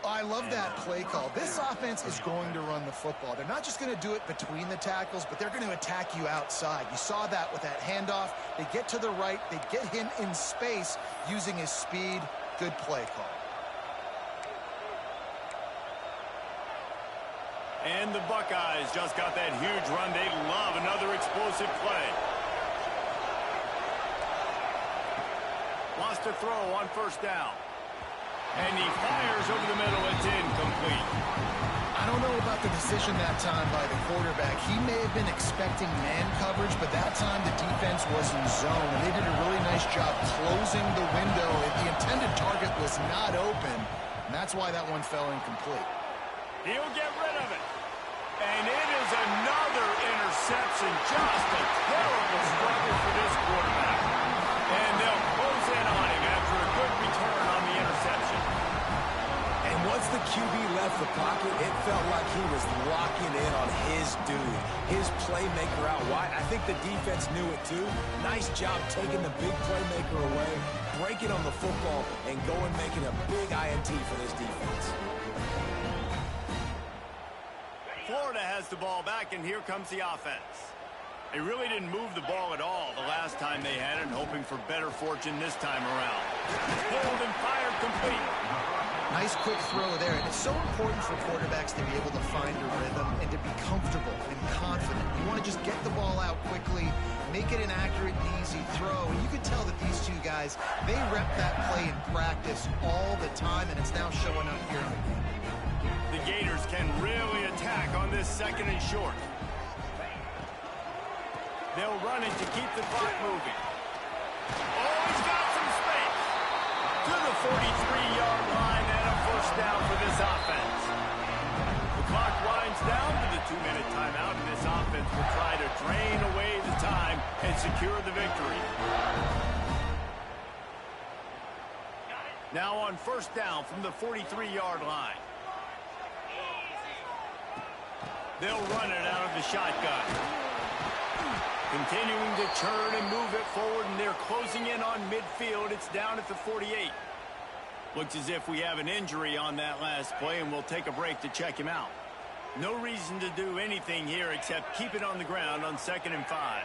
I love that play call. This offense is going to run the football. They're not just going to do it between the tackles, but they're going to attack you outside. You saw that with that handoff. They get to the right. They get him in space using his speed. Good play call. And the Buckeyes just got that huge run. They love another explosive play. Lost a throw on first down. And he fires over the middle. It's incomplete. I don't know about the decision that time by the quarterback. He may have been expecting man coverage, but that time the defense was in zone. And they did a really nice job closing the window. The intended target was not open, and that's why that one fell incomplete. He'll get rid of it. And it is another interception. Just a terrible struggle for this quarterback. And they'll close in on him after a good return on the interception. And once the QB left the pocket, it felt like he was locking in on his dude, his playmaker out wide. I think the defense knew it too. Nice job taking the big playmaker away, breaking on the football, and going making a big INT for this defense. Florida has the ball back, and here comes the offense. They really didn't move the ball at all the last time they had it, hoping for better fortune this time around. Pulled and fired complete. Nice quick throw there. And it's so important for quarterbacks to be able to find a rhythm and to be comfortable and confident. You want to just get the ball out quickly, make it an accurate and easy throw. And you can tell that these two guys, they rep that play in practice all the time, and it's now showing up here in the game. The Gators can really attack on this 2nd and short. They'll run it to keep the clock moving. Oh, he's got some space. To the 43-yard line and a first down for this offense. The clock winds down to the 2-minute timeout, and this offense will try to drain away the time and secure the victory. Now on first down from the 43-yard line. They'll run it out of the shotgun. Continuing to churn and move it forward, and they're closing in on midfield. It's down at the 48. Looks as if we have an injury on that last play, and we'll take a break to check him out. No reason to do anything here except keep it on the ground on 2nd and 5.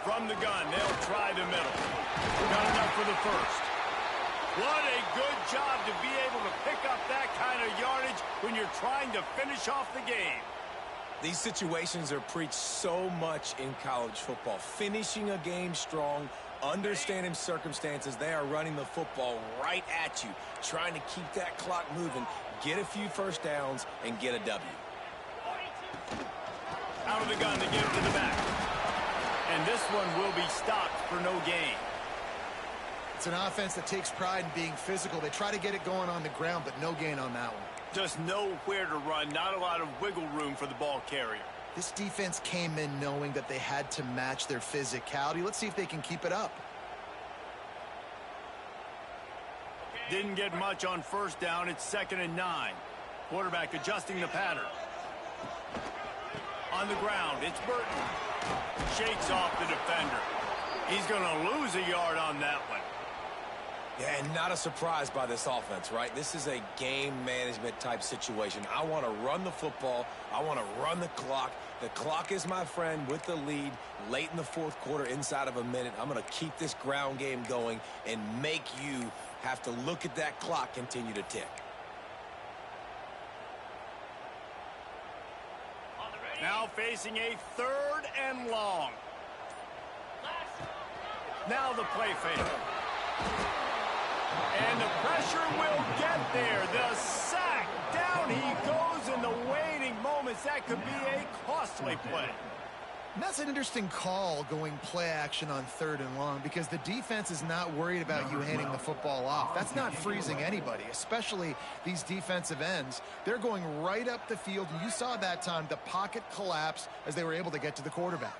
From the gun, they'll try the middle. Got enough for the first. What a good job to be able to pick up that kind of yardage when you're trying to finish off the game. These situations are preached so much in college football. Finishing a game strong, understanding circumstances. They are running the football right at you, trying to keep that clock moving, get a few first downs, and get a W. Out of the gun to give it to the back. And this one will be stopped for no gain. It's an offense that takes pride in being physical. They try to get it going on the ground, but no gain on that one. Just nowhere to run, not a lot of wiggle room for the ball carrier. This defense came in knowing that they had to match their physicality. Let's see if they can keep it up. Didn't get much on first down. It's 2nd and 9. Quarterback adjusting the pattern. On the ground, it's Burton. Shakes off the defender. He's going to lose a yard on that one. Yeah, and not a surprise by this offense, right? This is a game management type situation. I want to run the football. I want to run the clock. The clock is my friend with the lead late in the fourth quarter, inside of a minute. I'm going to keep this ground game going and make you have to look at that clock continue to tick. Now facing a 3rd and long. Now the play fake. And the pressure will get there. The sack. Down he goes in the waiting moments. That could be a costly play. And that's an interesting call, going play action on 3rd and long, because the defense is not worried about you handing the football off. That's not freezing anybody, especially these defensive ends. They're going right up the field, and you saw that time the pocket collapse as they were able to get to the quarterback.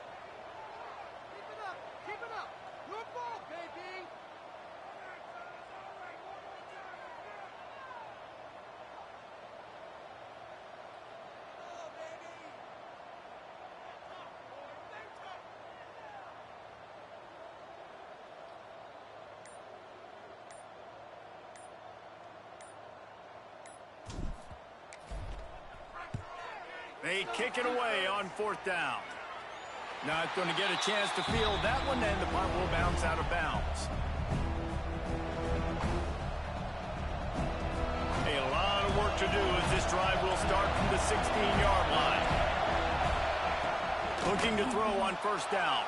They kick it away on 4th down. Not going to get a chance to field that one, and the punt will bounce out of bounds. A lot of work to do as this drive will start from the 16-yard line. Looking to throw on 1st down.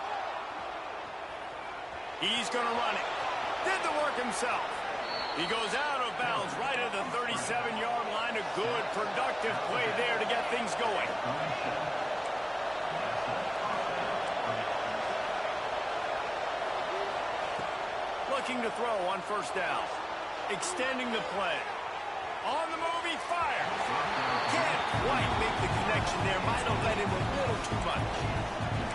He's going to run it. Did the work himself. He goes out of bounds right at the 37-yard line. A good, productive play there to get things going. Looking to throw on 1st down. Extending the play. On the move, he fires. Can't quite make the connection there. Might have let him a little too much.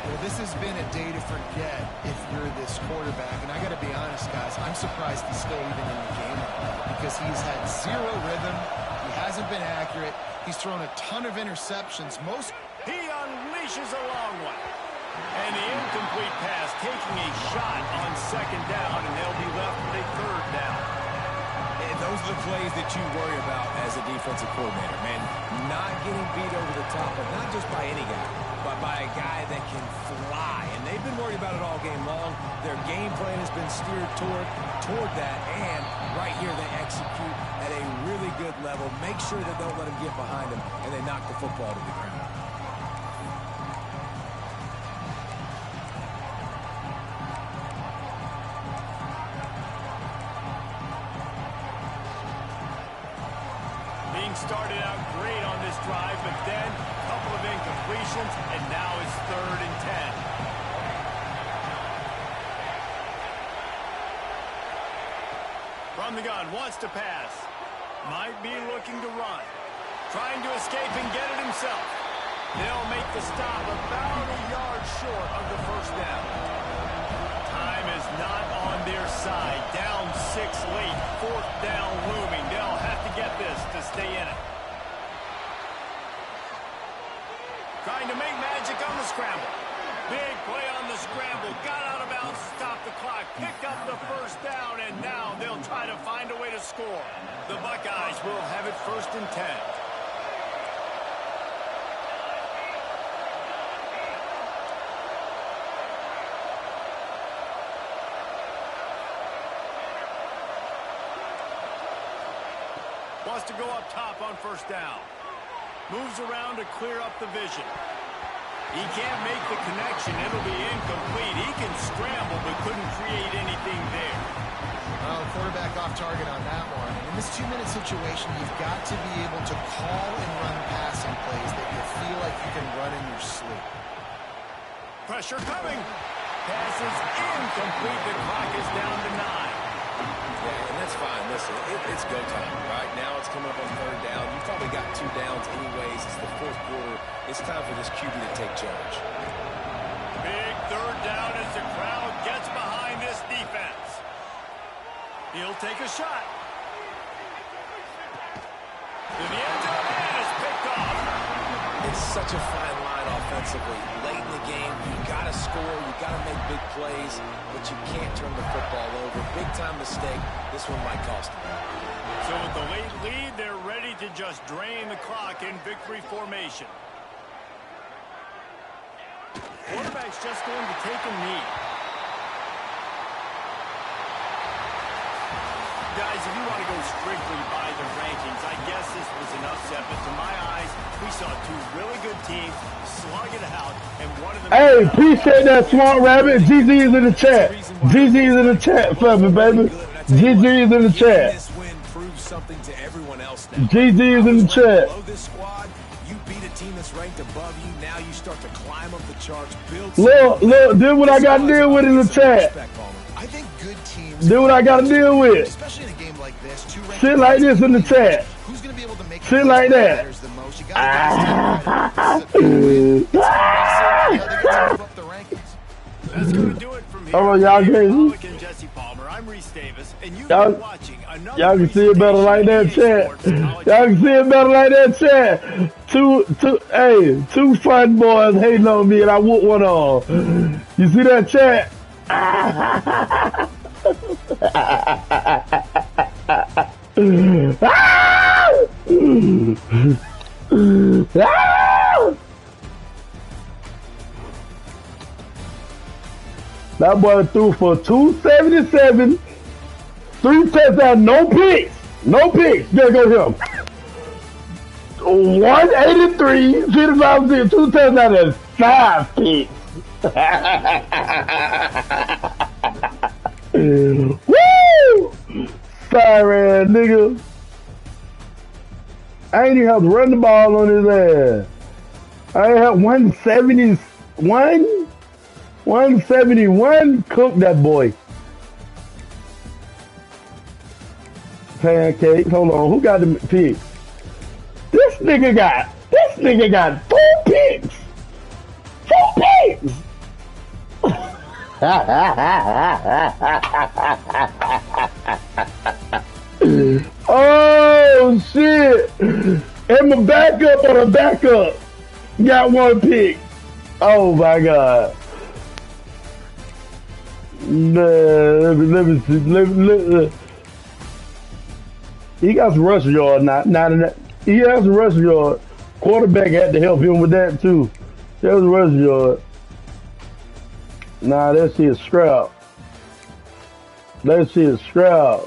Well, this has been a day to forget if you're this quarterback. And I got to be honest, guys, I'm surprised he's still even in the game because he's had zero rhythm. He hasn't been accurate. He's thrown a ton of interceptions. He unleashes a long one. And the incomplete pass taking a shot on 2nd down, and they'll be left with a 3rd down. And those are the plays that you worry about as a defensive coordinator, man. Not getting beat over the top, but not just by any guy, but by a guy that can fly. And they've been worried about it all game long. Their game plan has been steered toward that, and right here they execute at a really good level. Make sure they don't let him get behind him, and they knock the football to the ground. Started out great on this drive, but then a couple of incompletions, and now it's 3rd and 10. From the gun, wants to pass. Might be looking to run. Trying to escape and get it himself. They'll make the stop about a yard short of the 1st down. Time is not on their side. Down 6 late. 4th down looming. They'll have to get this to stay in it. Trying to make magic on the scramble. Big play on the scramble. Got out of bounds, stopped the clock, picked up the 1st down, and now they'll try to find a way to score. The Buckeyes will have it 1st and 10. Wants to go up top on first down. Moves around to clear up the vision. He can't make the connection. It'll be incomplete. He can scramble, but couldn't create anything there. Well, quarterback off target on that one. In this 2-minute situation, you've got to be able to call and run passing plays that you feel like you can run in your sleep. Pressure coming. Pass is incomplete. The clock is down to 9. Yeah, and that's fine. Listen, it's go time, right? Now it's coming up on third down. You probably got 2 downs anyways. It's the fourth quarter. It's time for this QB to take charge. Big third down as the crowd gets behind this defense. He'll take a shot. To the end zone, and it's picked off. It's such a fine line offensively. Late in the game, you've got to score, you've got to make big plays, but you can't turn the football over. Big-time mistake. This one might cost them. So with the late lead, they're ready to just drain the clock in victory formation. Quarterback's just going to take a knee. Guys, if you want to go strictly by the rankings, I guess this was an upset, but to my eyes, we saw 2 really good teams slug it out, and one of them... Hey, appreciate that, Swamp Rabbit. GG is in the chat. GG is in the chat for me, baby. GG is in the chat. This win proves something to everyone else now. GG is in the chat. Below this squad, you beat a team that's ranked above you. Now you start to climb up the charts, build... Look, this what I got to deal with in the chat. I think good teams... Do what I got to deal with. Especially in a game like this. Shit like this in the chat. Who's going to be able to make shit like that. The most? You got to move up the rankings. That's going to do it from here. Hold on, y'all crazy. And Jesse Palmer. I'm Reese Davis, and you've Y'all, been watching another y'all can see it better like that, chat. Y'all can see it better like that, chat. Two fun boys hating on me, and I whoop one on. You see that, chat? That boy threw for 277, 3 touchdowns, no picks. No picks. There go him. 183, 55, 2 touchdowns, and 5 picks. Woo! Sorry, nigga. I ain't even have to run the ball on his ass. I had 171. Cook that boy. Pancake. Hold on. Who got the picks? This nigga got 4 picks. 4 picks. Oh shit! And my backup on a backup got 1 pick. Oh my god! Let me see. He got some rush yard. Not enough. He has some rush yard. Quarterback had to help him with that too. That was rush yard. Nah, that shit scrap. That shit scrap.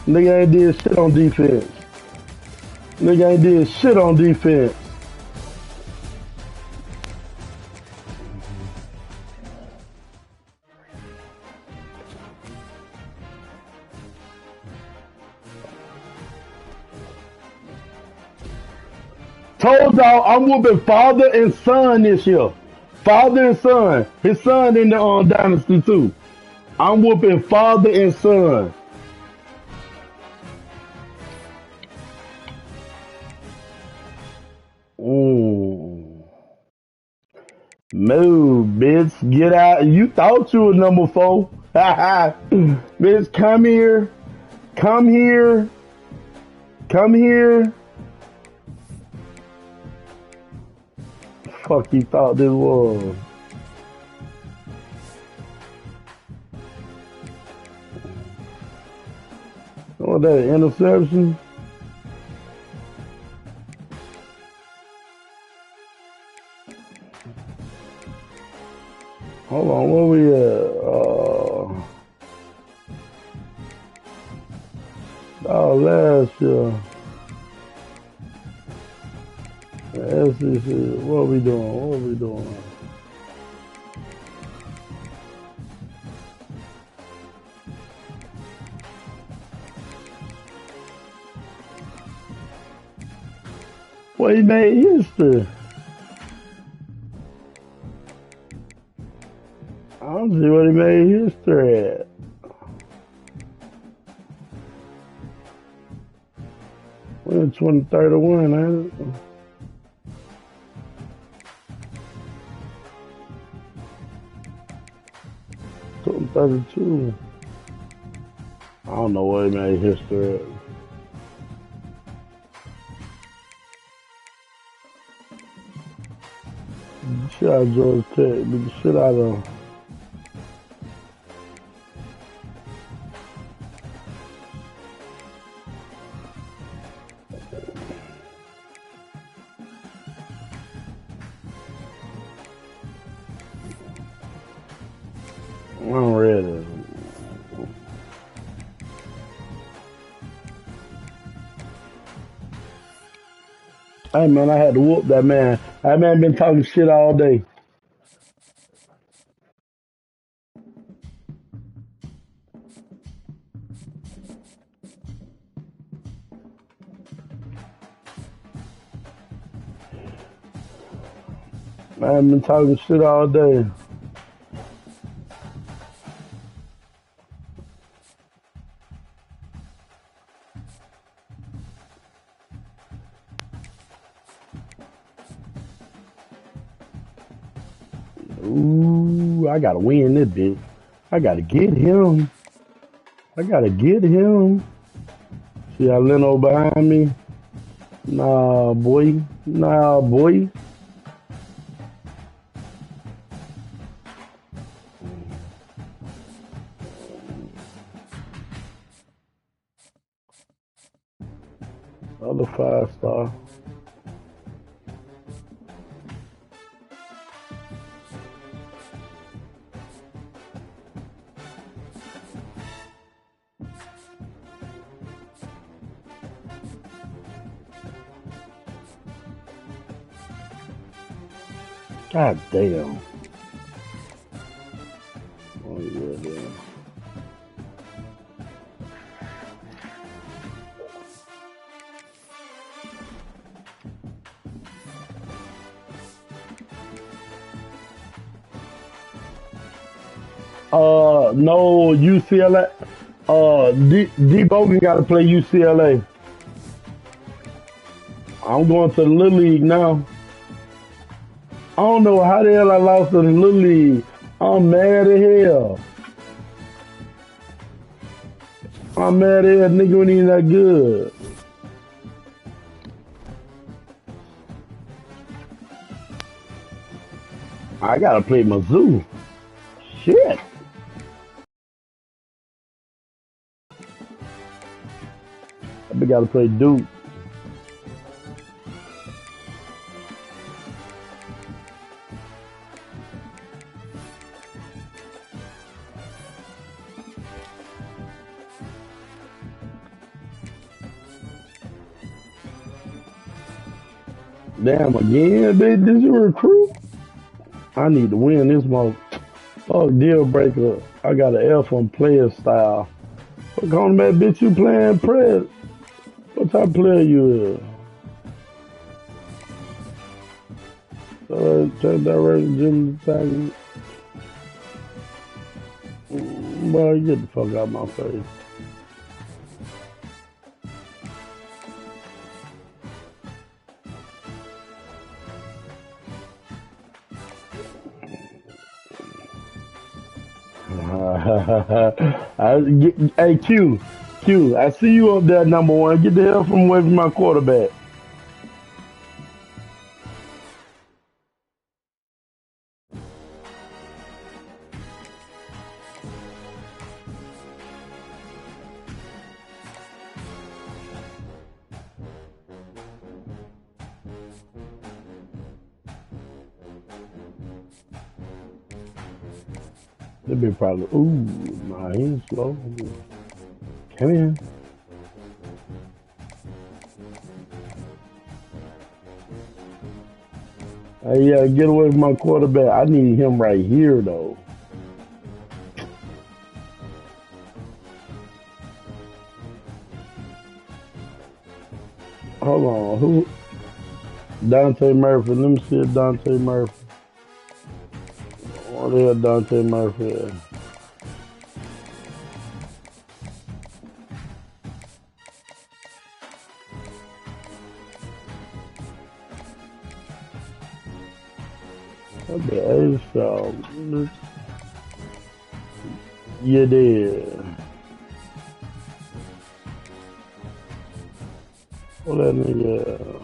Nigga ain't did shit on defense. Nigga ain't did shit on defense. Told y'all I'm whooping father and son this year. Father and son. His son in the dynasty too. I'm whooping father and son. Move, bitch. Get out. You thought you were number 4. Bitch, come here. Come here. Come here. Fuck you thought this was. Oh, that interception. Hold on, where we at? Oh, last year. SEC. What we doing? What we doing? Well, he made history. I don't see what he made history at. We're in 2031, ain't it? 2032. I don't know what he made history at. Shit out of Georgia Tech, beat the shit out of him. I'm ready. Hey man, I had to whoop that man. That man been talking shit all day. Man been talking shit all day. Ooh, I gotta win this bitch. I gotta get him. I gotta get him. See how Leno behind me? Nah, boy. Nah, boy. Other 5-star. God damn. Oh, yeah, damn. No, UCLA. D Bogan got to play UCLA. I'm going to the Little League now. I don't know how the hell I lost to the Little League. I'm mad as hell. I'm mad as hell. Nigga wasn't even that good. I got to play Mizzou. Shit. I got to play Duke. Damn, again, bitch, this is a recruit? I need to win this month. Oh, deal breaker. I got an F on player style. What kind of that bitch you playing press? What type of player you is? Take direct Jim Taggart. Boy, get the fuck out of my face. Hey Q, I see you up there, number one. Get the hell from away from my quarterback. They'll be probably, ooh, nah, he ain't slow. Come in. Hey, yeah, get away from my quarterback. I need him right here, though. Hold on. Who? Dante Murphy. Let me see if Dante Murphy. Oh, yeah, Dante Murphy. Yeah. What the A-Shaw? You did. What that nigga?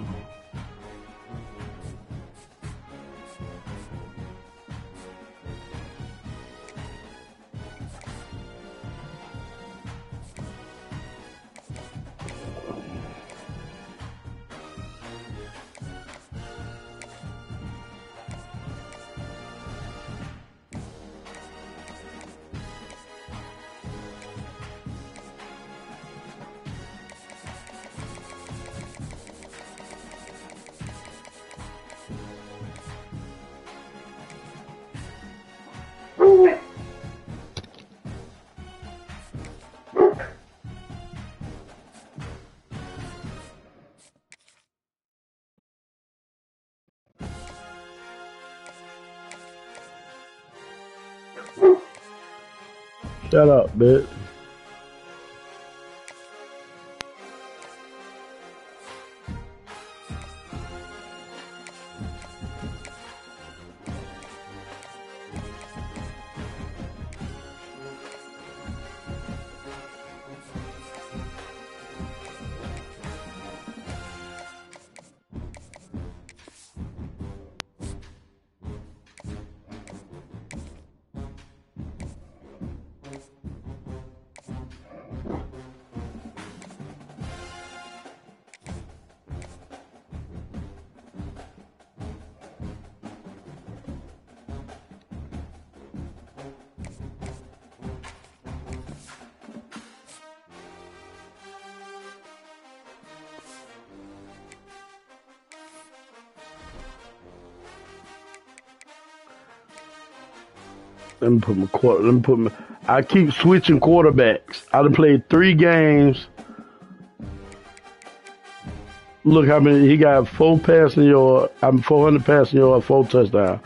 Shut up, bitch. Let me put my quarter. Let me put my. I keep switching quarterbacks. I done played 3 games. Look how many he got: 4 passing yard. I'm 400 passing yard, 4 touchdowns.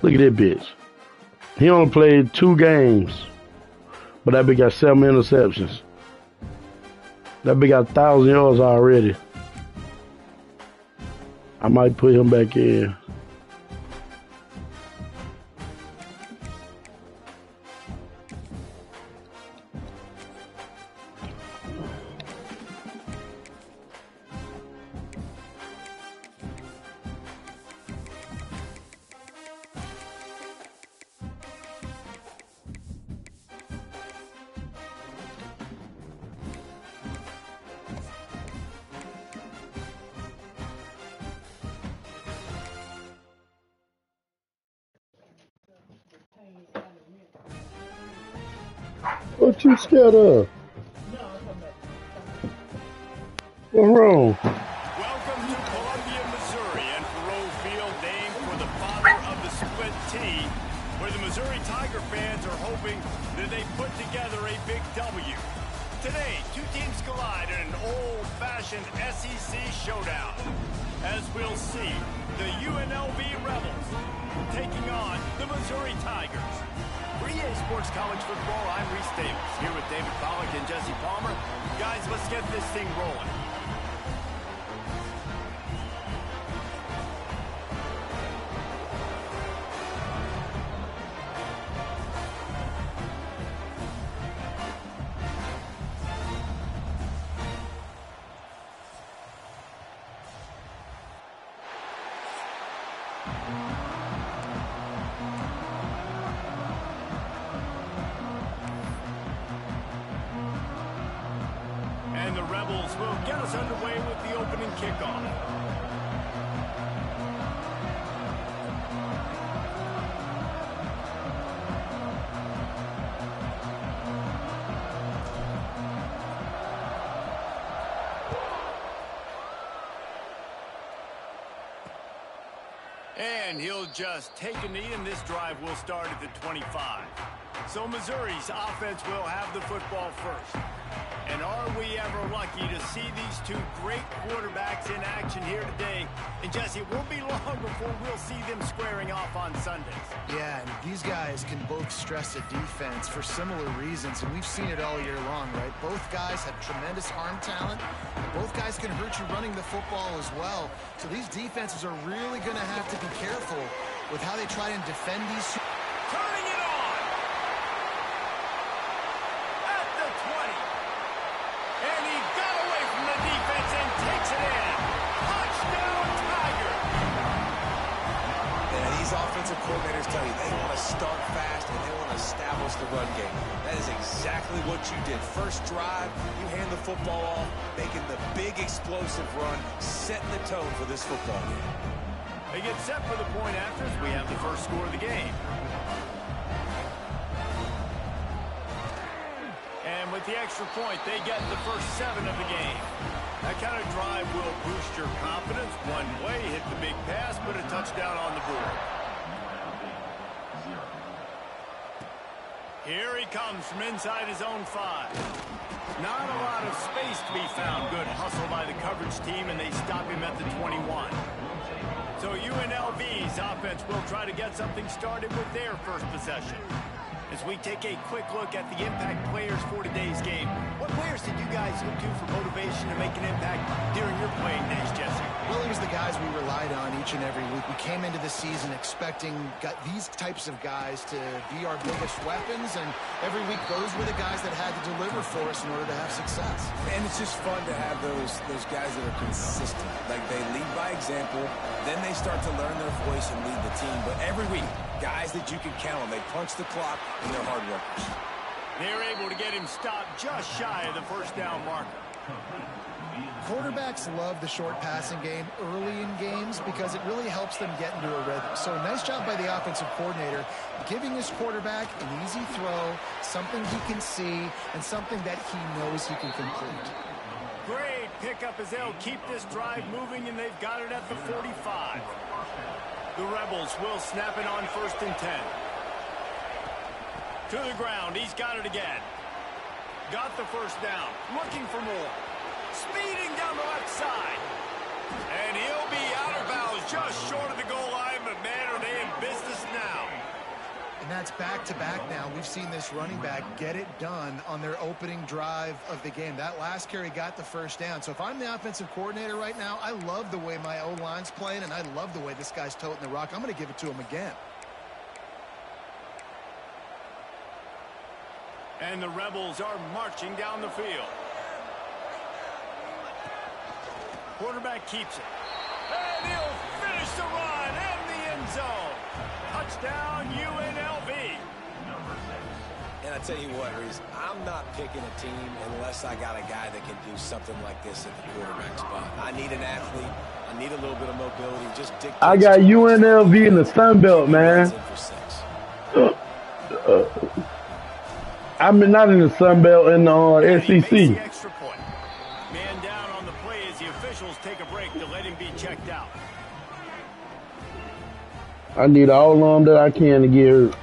Look at that bitch. He only played 2 games, but that bitch got 7 interceptions. That bitch got 1,000 yards already. I might put him back in. What you scared of? What's wrong? Welcome to Columbia, Missouri, and Faroe Field, named for the father of the split T, where the Missouri Tiger fans are hoping that they put together a big W. Today, 2 teams collide in an old-fashioned SEC showdown. As we'll see, the UNLV Rebels taking on the Missouri Tigers. For EA Sports College Football, I'm Reese Davis, here with David Pollack and Jesse Palmer. Guys, let's get this thing rolling. And the Rebels will get us underway with the opening kickoff. And And he'll just take a knee, and this drive will start at the 25. So Missouri's offense will have the football first. And are we ever lucky to see these two great quarterbacks in action here today? And Jesse, it won't be long before we'll see them squaring off on Sundays. Yeah, and these guys can both stress a defense for similar reasons, and we've seen it all year long, right? Both guys have tremendous arm talent, and both guys can hurt you running the football as well. So these defenses are really going to have to be careful with how they try and defend these. Turning it on! At the 20. And he got away from the defense and takes it in. Touchdown, Tiger! And these offensive coordinators tell you they want to start fast and they want to establish the run game. That is exactly what you did. First drive, you hand the football off, making the big explosive run, setting the tone for this football game. They get set for the point after as we have the first score of the game. And with the extra point, they get the first 7 of the game. That kind of drive will boost your confidence. One way, hit the big pass, put a touchdown on the board. Here he comes from inside his own 5. Not a lot of space to be found. Good hustle by the coverage team, and they stop him at the 21. So UNLV's offense will try to get something started with their first possession. As we take a quick look at the impact players for today's game, what players did you guys look to for motivation to make an impact during your playing days, Jesse? Well, it was the guys we relied on each and every week. We came into the season expecting these types of guys to be our biggest weapons, and every week those were the guys that had to deliver for us in order to have success. And it's just fun to have those guys that are consistent. Like, they lead by example, then they start to learn their voice and lead the team. But every week, guys that you can count on, they punch the clock, and they're hard workers. They're able to get him stopped just shy of the first down marker. Quarterbacks love the short passing game early in games because it really helps them get into a rhythm. So nice job by the offensive coordinator giving his quarterback an easy throw, something he can see, and something that he knows he can complete. Great pickup as they'll keep this drive moving, and they've got it at the 45. The Rebels will snap it on 1st and 10. To the ground, he's got it again. Got the first down, looking for more. Speeding down the left side. And he'll be out of bounds just short of the goal line, but man, are they in business now. And that's back-to-back now. We've seen this running back get it done on their opening drive of the game. That last carry got the first down. So if I'm the offensive coordinator right now, I love the way my O-line's playing, and I love the way this guy's toting the rock. I'm going to give it to him again. And the Rebels are marching down the field. Quarterback keeps it. And he'll finish the run in the end zone. Touchdown, UNLV. And I tell you what, Reese, I'm not picking a team unless I got a guy that can do something like this at the quarterback spot. I need an athlete. I need a little bit of mobility. Just I got UNLV in the Sun Belt, man. I'm not in the Sun Belt, in the SEC. Extra point. Man down on the play as the officials take a break to let him be checked out. I need all of them that I can to get hurt.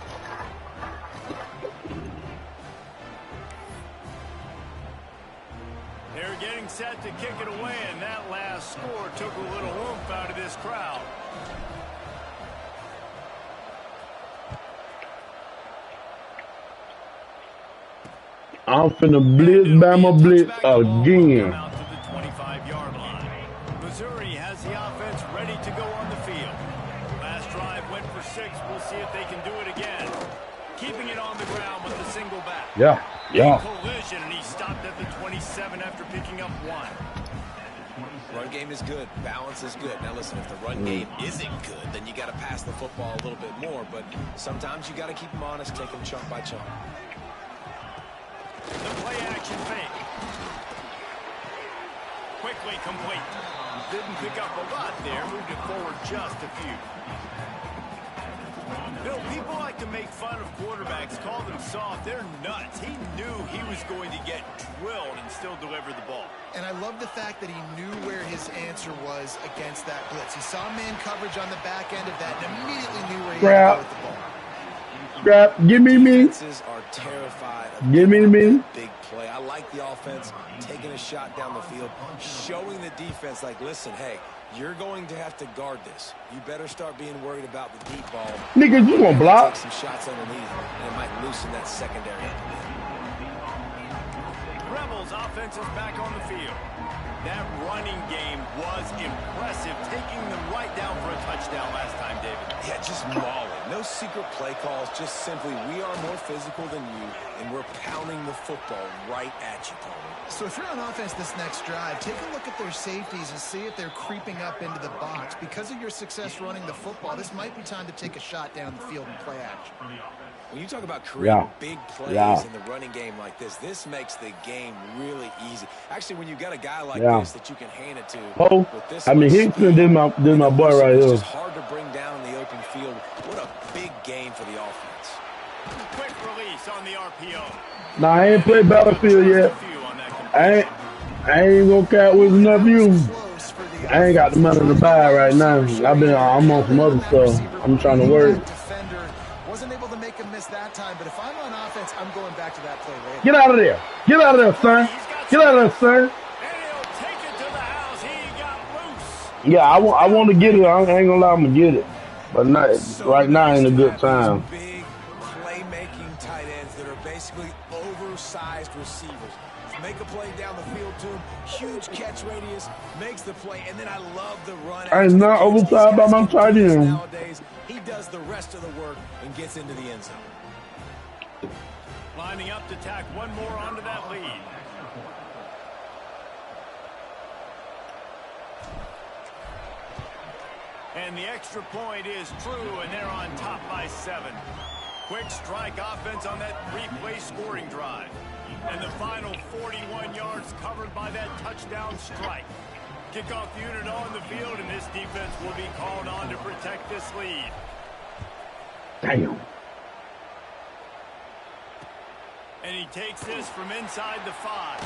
They're getting set to kick it away, and that last score took a little oomph out of this crowd. I'm finna blitz Bama blitz again. Out to the 25-yard line. Missouri has the offense ready to go on the field. Last drive went for 6. We'll see if they can do it again. Keeping it on the ground with the single back. Yeah. Collision, and he stopped at the 27 after picking up 1. Run game is good. Balance is good. Now listen, if the run game isn't good, then you got to pass the football a little bit more. But sometimes you got to keep them honest, take them chunk by chunk. The play action fake. Quickly complete. Didn't pick up a lot there. Moved it forward just a few. Bill, people like to to make fun of quarterbacks, call them soft. They're nuts. He knew he was going to get drilled and still deliver the ball. And I love the fact that he knew where his answer was against that blitz. He saw man coverage on the back end of that and immediately knew where he had to go with the ball. Scrap, give me me. Defenses are terrified of Give me me. big play. I like the offense taking a shot down the field, showing the defense like, listen, hey, you're going to have to guard this. You better start being worried about the deep ball. Nigga, you gonna block? Take some shots underneath, and it might loosen that secondary up a bit. Rebels offense is back on the field. That running game was impressive, taking them right down for a touchdown last time, David. Yeah, just mauling. No secret play calls, just simply we are more physical than you, and we're pounding the football right at you, Palmer. So if you're on offense this next drive, take a look at their safeties and see if they're creeping up into the box. Because of your success running the football, this might be time to take a shot down the field and play action. When you talk about creating big plays in the running game like this makes the game really easy. Actually, when you got a guy like this that you can hand it to. Oh, I mean, Hickson did my boy right here. It's just hard to bring down in the open field. What a big game for the offense. Quick release on the RPO. Nah, I ain't played Battlefield yet. I ain't gonna count with enough you. I ain't got the money to buy right now. I'm on some other stuff. I'm trying to work. Wasn't able to make him miss that time, but if I'm on offense, I'm going back to that play later. Get out of there. Get out of there, son. Get out of there, son. And he'll take it to the house. He got loose. Yeah, I want to get it. I ain't gonna lie, I'm gonna get it. But not right now ain't a good time. Big playmaking tight ends that are basically oversized receivers. Make a play down the field to him. Huge catch radius. Makes the play. And then I love the run. I am not oversized by my tight end. Nowadays, he does the rest of the work and gets into the end zone. Lining up to tack one more onto that lead. And the extra point is true, and they're on top by 7. Quick strike offense on that 3-play scoring drive. And the final 41 yards covered by that touchdown strike. Kickoff unit on the field, and this defense will be called on to protect this lead. Damn. And he takes this from inside the 5.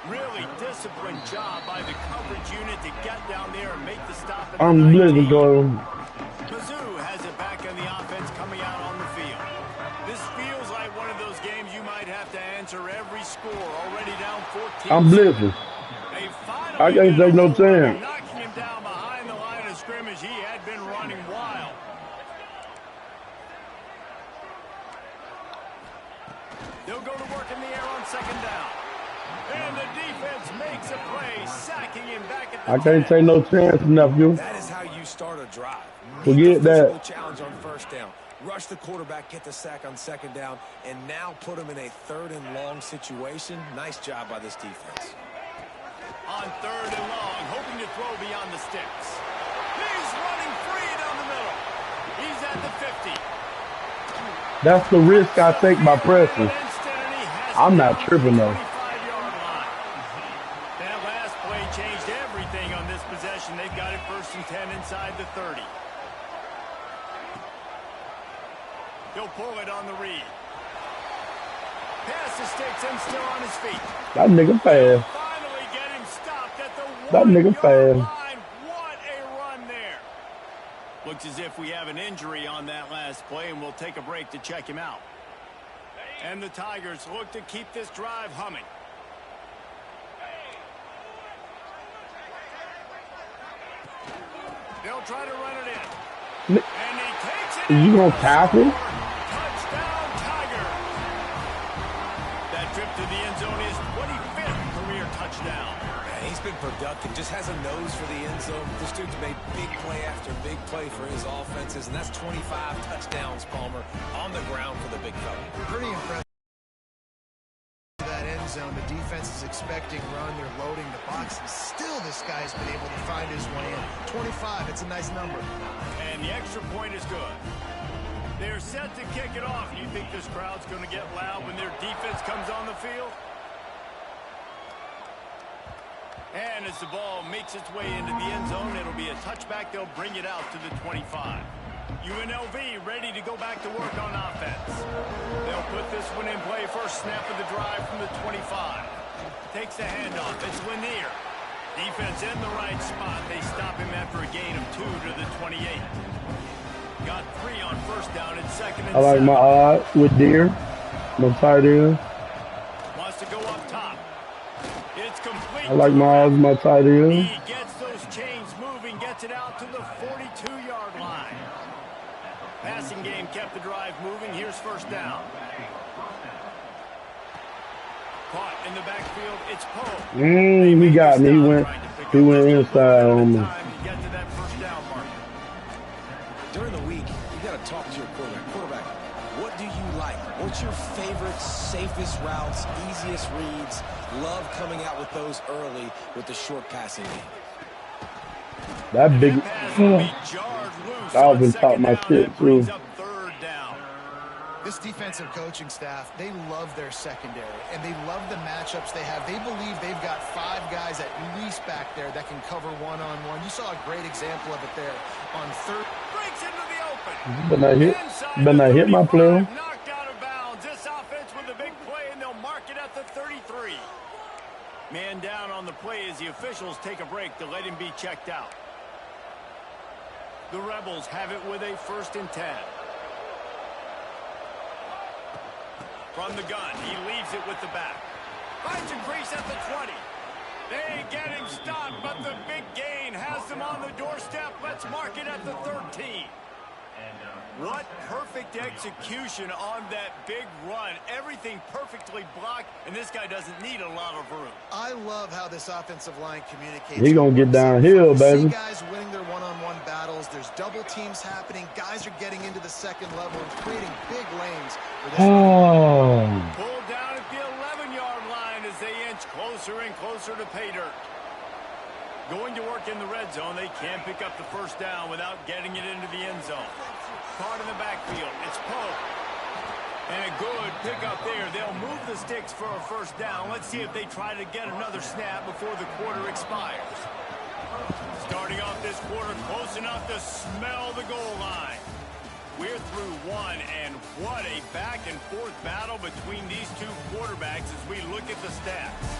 Really disciplined job by the coverage unit to get down there and make the stop at the 19. Gooooo has it back on the offense coming out on the field. This feels like one of those games you might have to answer every score. Already down 14. I'm blitzing. I can't take no chance. Knocking him down behind the line of scrimmage. He had been running wild. They'll go to work in the air on second down. And the defense makes a play, sacking him back at the I can't take no chance, nephew. That is how you start a drive. Forget that. Challenge on first down. Rush the quarterback, get the sack on second down, and now put him in a 3rd and long situation. Nice job by this defense. On 3rd and long, hoping to throw beyond the sticks. He's running free down the middle. He's at the 50. That's the risk I take by pressing. I'm not tripping though. That last play changed everything on this possession. They've got it 1st and 10 inside the 30. He'll pull it on the read. Pass to sticks and still on his feet. That nigga fast. Finally get him stopped at the 1-yard That nigga fast. line. What a run there. Looks as if we have an injury on that last play, and we'll take a break to check him out. And the Tigers look to keep this drive humming. They'll try to run it in. And he takes it. You gonna tackle? Touchdown, Tigers. That trip to the end zone is 25th career touchdown. Man, he's been productive. Just has a nose for the end zone. This dude's made big play after big play for his offenses, and that's 25 touchdowns, Palmer, on the ground for the big fella. Pretty impressive. That end zone, the defense is expecting run. They're loading the box, and still this guy's been able to find his way in. 25, it's a nice number. And the extra point is good. They're set to kick it off. Do you think this crowd's going to get loud when their defense comes on the field? And as the ball makes its way into the end zone, it'll be a touchback. They'll bring it out to the 25. UNLV ready to go back to work on offense. They'll put this one in play. First snap of the drive from the 25. Takes the handoff. It's Lanier. Defense in the right spot. They stop him after a gain of 2 to the 28. Got 3 on first down and second and I like 7. my odd with Deer. My tight end. Wants to go up top. It's complete. I like my odds, my tight end. He gets those chains moving, gets it out to the 42-yard line. Passing game kept the drive moving. Here's first down. Caught in the backfield. It's Poe. He got me. He went inside on me. Get to that first down marker. During the week, you got to talk to your quarterback. What do you like? What's your favorite, safest routes, easiest reads? Love coming out with those early with the short passing game. That big Alvin taught my shit too. This defensive coaching staff, they love their secondary, and they love the matchups they have. They believe they've got 5 guys at least back there that can cover one-on-one. You saw a great example of it there on third. Breaks into the open. Better not hit my player. Knocked out of bounds. This offense with a big play, and they'll mark it at the 33. Man down on the play as the officials take a break to let him be checked out. The Rebels have it with a 1st and 10. From the gun, he leaves it with the back. Finds a crease at the 20. They get him stopped, but the big gain has them on the doorstep. Let's mark it at the 13. What perfect execution on that big run. Everything perfectly blocked, and this guy doesn't need a lot of room. I love how this offensive line communicates. He gonna get downhill, baby. See guys winning their one-on-one battles. There's double teams happening. Guys are getting into the second level and creating big lanes. Pulled down at the 11-yard line as they inch closer and closer to pay dirt. Going to work in the red zone. They can't pick up the first down without getting it into the end zone. Caught in the backfield. It's Poe. And a good pickup there. They'll move the sticks for a first down. Let's see if they try to get another snap before the quarter expires. Starting off this quarter close enough to smell the goal line. We're through one, and what a back-and-forth battle between these two quarterbacks as we look at the stats.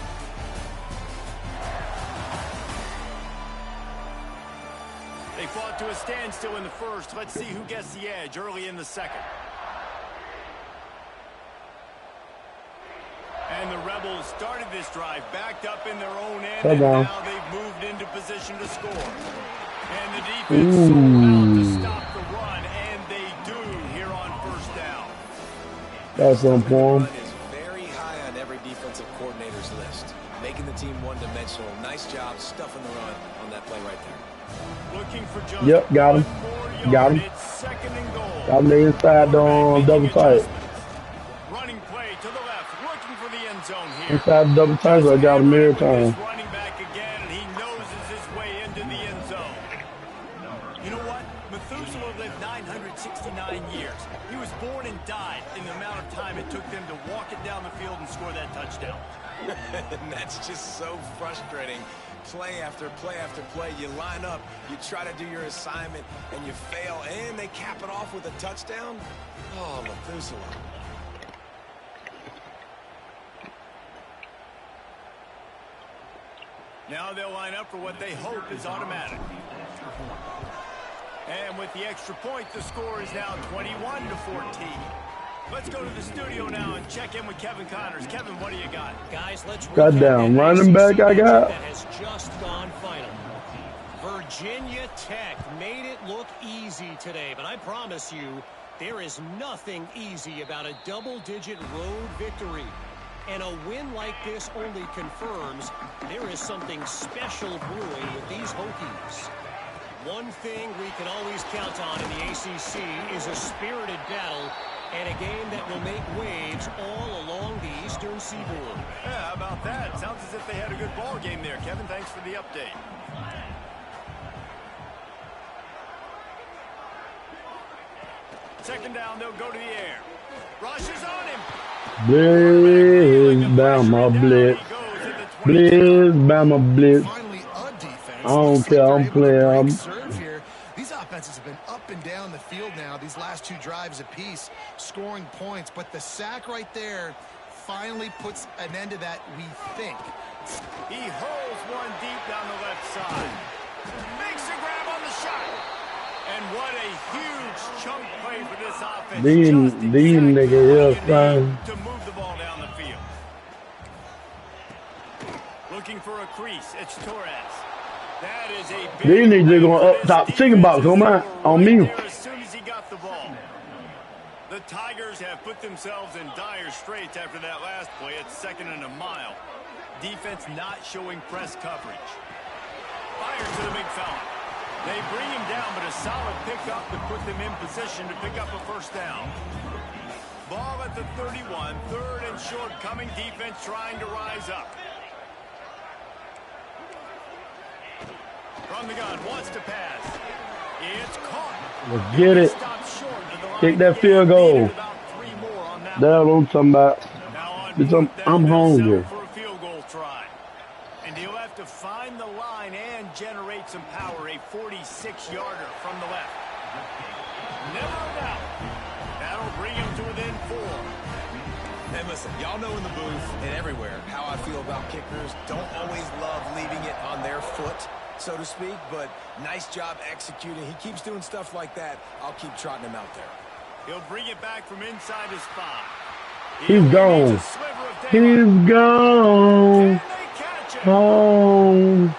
They fought to a standstill in the first. Let's see who gets the edge early in the second. And the Rebels started this drive backed up in their own end, and now they've moved into position to score. And the defense sold out to stop the run, and they do here on first down. That's on form. Is very high on every defensive coordinator's list. Making the team one-dimensional. Nice job stuffing the run on that play right there. Looking for just got him. Got him. It's second and goal. Got him inside on double tight. Running play to the left, looking for the end zone here. Inside double tight, so I got him every time. Running back again, and he noses his way into the end zone. You know what? Methuselah lived 969 years. He was born and died in the amount of time it took them to walk it down the field and score that touchdown. And that's just so frustrating. Play after play after play. You line up, you try to do your assignment, and you fail, and they cap it off with a touchdown? Oh, Methuselah. Now they'll line up for what they hope is automatic. And with the extra point, the score is now 21-14. Let's go to the studio now and check in with Kevin Connors. Kevin, what do you got? Guys, let's got down running back I got. That has just gone final. Virginia Tech made it look easy today, but I promise you, there is nothing easy about a double-digit road victory. And a win like this only confirms there is something special brewing with these Hokies. One thing we can always count on in the ACC is a spirited battle and a game that will make waves all along the Eastern Seaboard. Yeah, how about that? Sounds as if they had a good ball game there. Kevin, thanks for the update. Second down, they'll go to the air. Rush is on him. Blitz, Bama blitz. Blitz, Bama blitz. Finally, a defense. I don't care. I'm playing. These offenses have been up and down the field now. These last two drives apiece, scoring points. But the sack right there finally puts an end to that, we think. He hurls one deep down the left side. Makes a grab on the shot. And what a huge chunk play for this offense. These niggas here, son. To move the ball down the field. Looking for a crease. It's Torres. That is a big These niggas going up top chicken box on me. As soon as he got the ball. The Tigers have put themselves in dire straits after that last play at 2nd and a mile. Defense not showing press coverage. Fires to the big fella. They bring him down, but a solid pickup to put them in position to pick up a first down. Ball at the 31, 3rd and short, coming defense trying to rise up. From the gun, wants to pass. It's caught. Let's get it. Kick that field goal. That's what I'm talking about. Bitch, I'm hungry. For a field goal try. And he'll have to find the line and generate some power. A 46-yarder from the left. Never a doubt. That'll bring him to within 4. And listen, y'all know in the booth and everywhere how I feel about kickers. Don't always love leaving it on their foot, so to speak, but nice job executing. He keeps doing stuff like that. I'll keep trotting him out there. He'll bring it back from inside his 5. He's gone. He's gone. Home.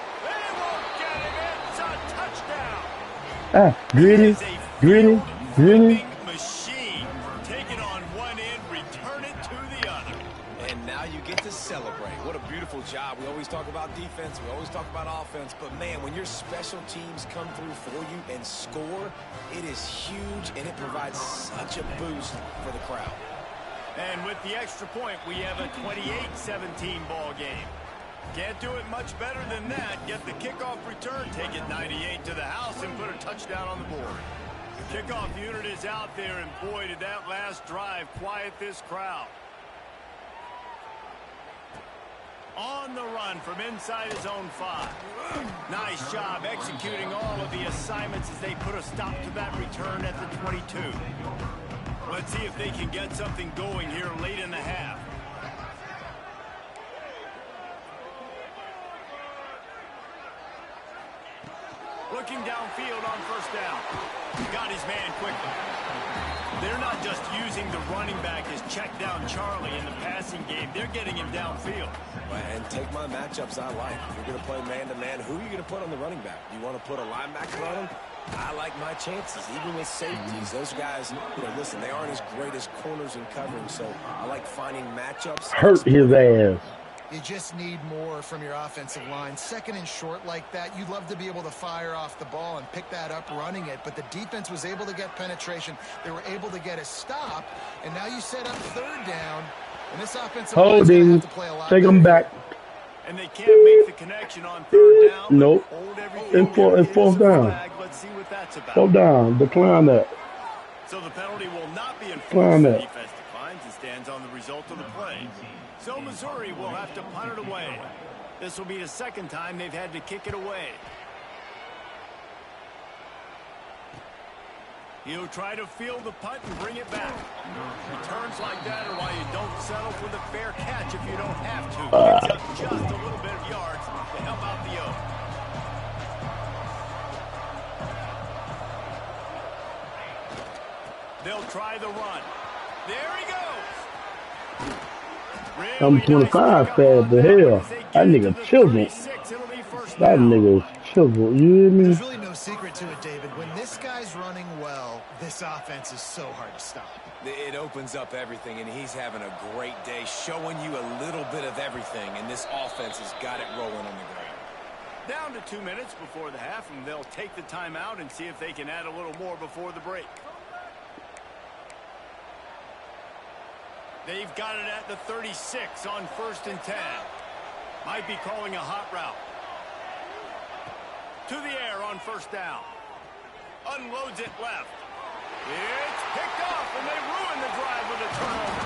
Gritty, gritty, gritty. Machine. Take it on one end, return it to the other. And now you get to celebrate. What a beautiful job. We always talk about defense. We always talk about offense. But, man, when your special teams come through for you and score, it is huge, and it provides such a boost for the crowd. And with the extra point, we have a 28-17 ball game. Can't do it much better than that. Get the kickoff return, take it 98 to the house, and put a touchdown on the board. The kickoff unit is out there, and boy, did that last drive quiet this crowd. On the run from inside his own 5. Nice job executing all of the assignments as they put a stop to that return at the 22. Let's see if they can get something going here late in the half. Looking downfield on first down. Got his man quickly. They're not just using the running back as check down Charlie in the passing game. They're getting him downfield. And take my matchups I like. If you're going to play man-to-man, who are you going to put on the running back? You want to put a linebacker on him? I like my chances, even with safeties. Those guys, listen, they aren't as great as corners and covering, so I like finding matchups. Hurt his ass. You just need more from your offensive line. 2nd and short like that, you'd love to be able to fire off the ball and pick that up running it, but the defense was able to get penetration. They were able to get a stop, and now you set up 3rd down, and this offensive line is going to have to play a lot Take them back. And they can't make the connection on 3rd down. Nope. It's 4th down. Let's see what that's about. 4th down. Decline that. So the penalty will not be enforced. Decline The that. defense declines and stands on the result of the play. So Missouri will have to punt it away. This will be the 2nd time they've had to kick it away. He'll try to field the punt and bring it back. Returns like that are why you don't settle for the fair catch if you don't have to. Gives up just a little bit of yards to help out the O. They'll try the run. There he goes. I'm 25 fast to hell. That nigga chiseled. That nigga's chiseled. You hear me? There's really no secret to it, David. When this guy's running well, this offense is so hard to stop. It opens up everything, and he's having a great day, showing you a little bit of everything, and this offense has got it rolling on the ground. Down to 2 minutes before the half, and they'll take the timeout and see if they can add a little more before the break. They've got it at the 36 on 1st and 10. Might be calling a hot route. To the air on 1st down. Unloads it left. It's picked off, and they ruin the drive with a turnover.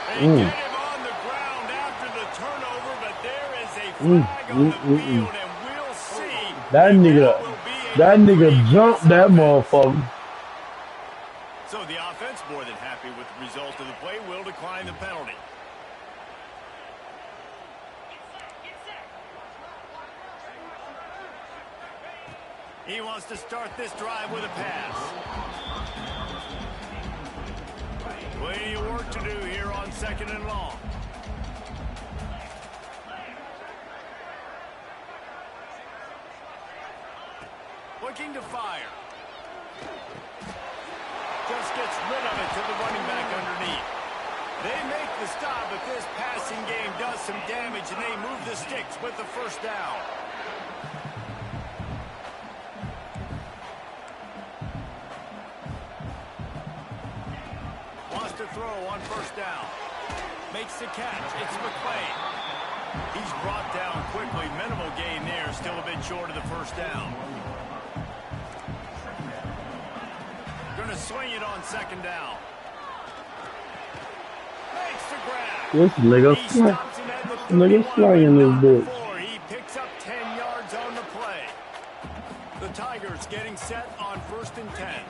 They get him on the ground after the turnover, but there is a flag on the field, and we'll see. That nigga jumped that motherfucker. the offense, more than happy with the result of the play, will decline the penalty. He wants to start this drive with a pass. Plenty of work to do here on 2nd and long. Looking to fire. Just gets rid of it to the running back underneath. They make the stop, but this passing game does some damage, and they move the sticks with the first down. Wants to throw on 1st down. Makes the catch. It's McClain. He's brought down quickly. Minimal gain there. Still a bit short of the 1st down. Going to swing it on 2nd down. Makes the grab. This nigga flying this bitch. He picks up 10 yards on the play. The Tigers getting set on 1st and 10.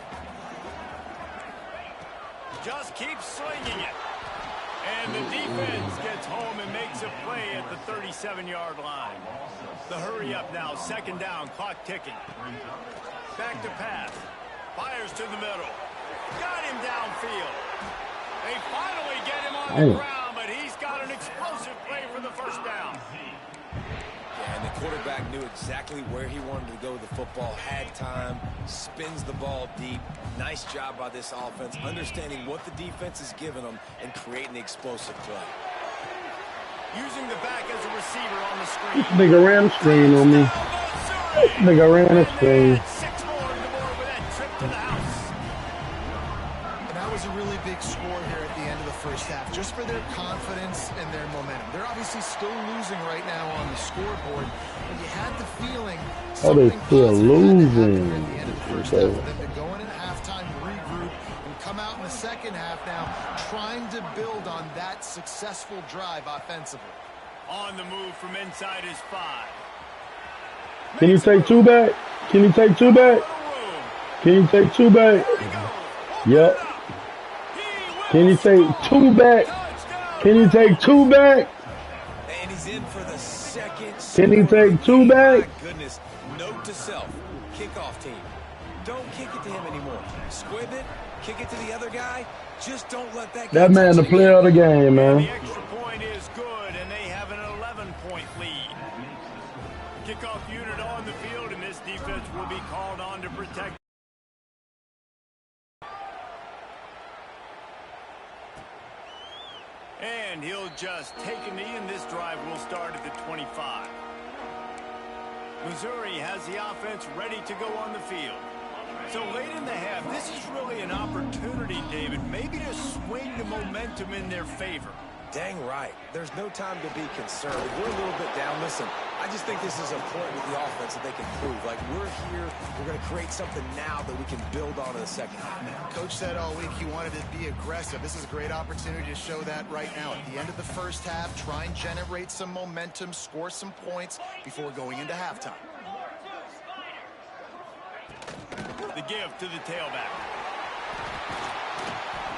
Just keeps slinging it. And the defense gets home and makes a play at the 37-yard line. The hurry up now. 2nd down. Clock ticking. Back to pass. Fires to the middle. Got him downfield. They finally get him on the ground, but he's got an explosive play for the 1st down. Yeah, and the quarterback knew exactly where he wanted to go with the football, had time, spins the ball deep. Nice job by this offense, understanding what the defense is giving them and creating the explosive play. Using the back as a receiver on the screen. This nigga ran a screen on me. This nigga ran a screen. 6 more on the board with that trip to the house. And that was a really big score here at the end of the 1st half, just for their confidence and their momentum. They're obviously still losing right now on the scoreboard, but you had the feeling they still losing. At the end of the 1st half for them to go in at halftime, regroup, and come out in the 2nd half now, trying to build on that successful drive offensively. On the move from inside his 5. Can you take 2 back? Can you take 2 back? Can you take 2 back? Yep. Can you take 2 back? Can you take 2 back? And he's in for the 2nd. Can he take 2 back? My goodness. Note to self. Kickoff team. Don't kick it to him anymore. Squib it. Kick it to the other guy. Just don't let that guy. That man the player of the game, man. The extra point is good, and they have an 11-point lead. Kickoff unit on the field, and this defense will be called on to protect. And he'll just take a knee, and this drive will start at the 25. Missouri has the offense ready to go on the field. So late in the half, this is really an opportunity, David, maybe to swing the momentum in their favor. Dang right. There's no time to be concerned. If we're a little bit down, listen, I just think this is a point with the offense that they can prove. Like, we're here, we're going to create something now that we can build on in the 2nd half. Coach said all week he wanted to be aggressive. This is a great opportunity to show that right now. At the end of the 1st half, try and generate some momentum, score some points before going into halftime. The give to the tailback.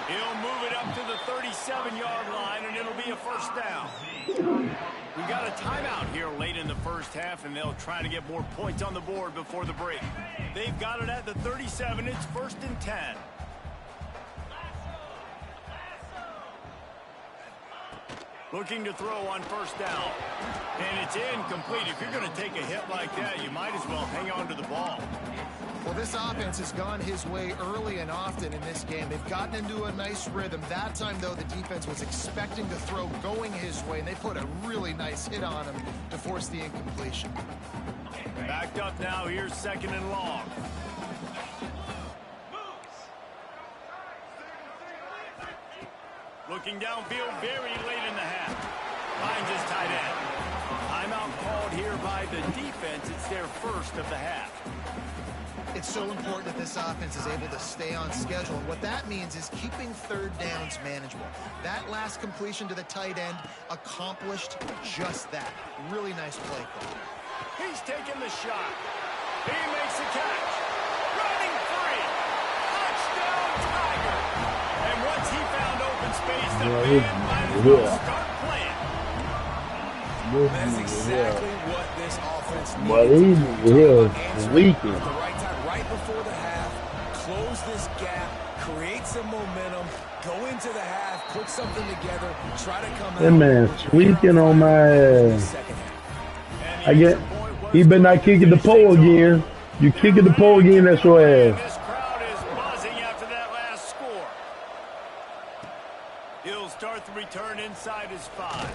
He'll move it up to the 37-yard line, and it'll be a 1st down. We got a timeout here late in the 1st half, and they'll try to get more points on the board before the break. They've got it at the 37. It's 1st and 10. Looking to throw on 1st down. And it's incomplete. If you're going to take a hit like that, you might as well hang on to the ball. Well, this offense has gone his way early and often in this game. They've gotten into a nice rhythm. That time, though, the defense was expecting to throw going his way, and they put a really nice hit on him to force the incompletion. Backed up now. Here's 2nd and long. Looking downfield very late in the half. Finds his tight end. Timeout called here by the defense. It's their 1st of the half. It's so important that this offense is able to stay on schedule. And what that means is keeping 3rd downs manageable. That last completion to the tight end accomplished just that. Really nice play call. He's taking the shot. He makes the catch. Running free. Touchdown, Tigers. He's the Yeah, man. Might as well start playing. That's exactly what this offense But needed he to do. You talk is about answering weakened. at the right time, right before the half, close this gap, create some momentum, go into the half, put something together, try to come That out. man's tweaking on my ass. Second half. And I the get. extra point was He better going not to kick it the finish pole things off. again. You kick it the pole again, that's your ass. This crowd is buzzing after that last score. He'll start the return inside his 5.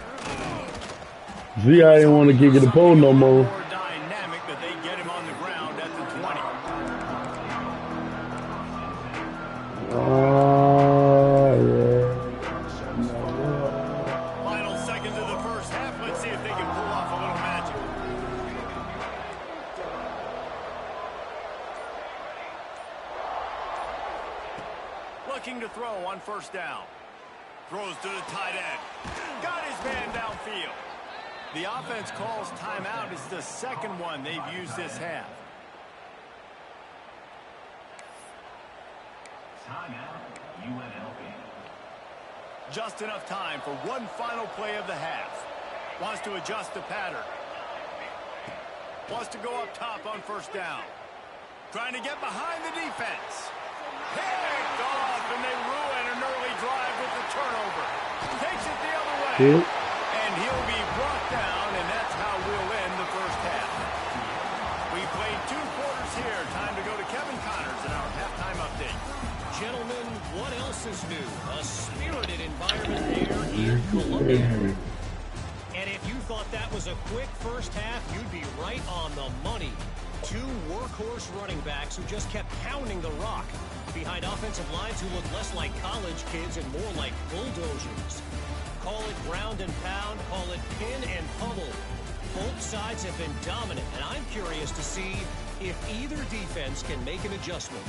See, I didn't want to kick it the pole no more. More dynamic, but they get him on the ground at the 20. Yeah. Final seconds of the first half. Let's see if they can pull off a little magic. Looking to throw on first down. Throws to the tight end. Got his man downfield. The offense calls timeout. It's the second one they've used this half. Just enough time for one final play of the half. Wants to adjust the pattern. Wants to go up top on first down. Trying to get behind the defense. Picked off, and they ruin an early drive with the turnover. Takes it the other way. And he'll be brought down, and that's how we'll end the first half. We played 2 quarters here. Time to go to Kevin Connors in our halftime update. Gentlemen, what else is new? A spirited environment there in Columbia. And if you thought that was a quick first half, you'd be right on the money. 2 workhorse running backs who just kept pounding the rock behind offensive lines who look less like college kids and more like bulldozers. Call it ground and pound, call it pin and pummel. Both sides have been dominant, and I'm curious to see if either defense can make an adjustment.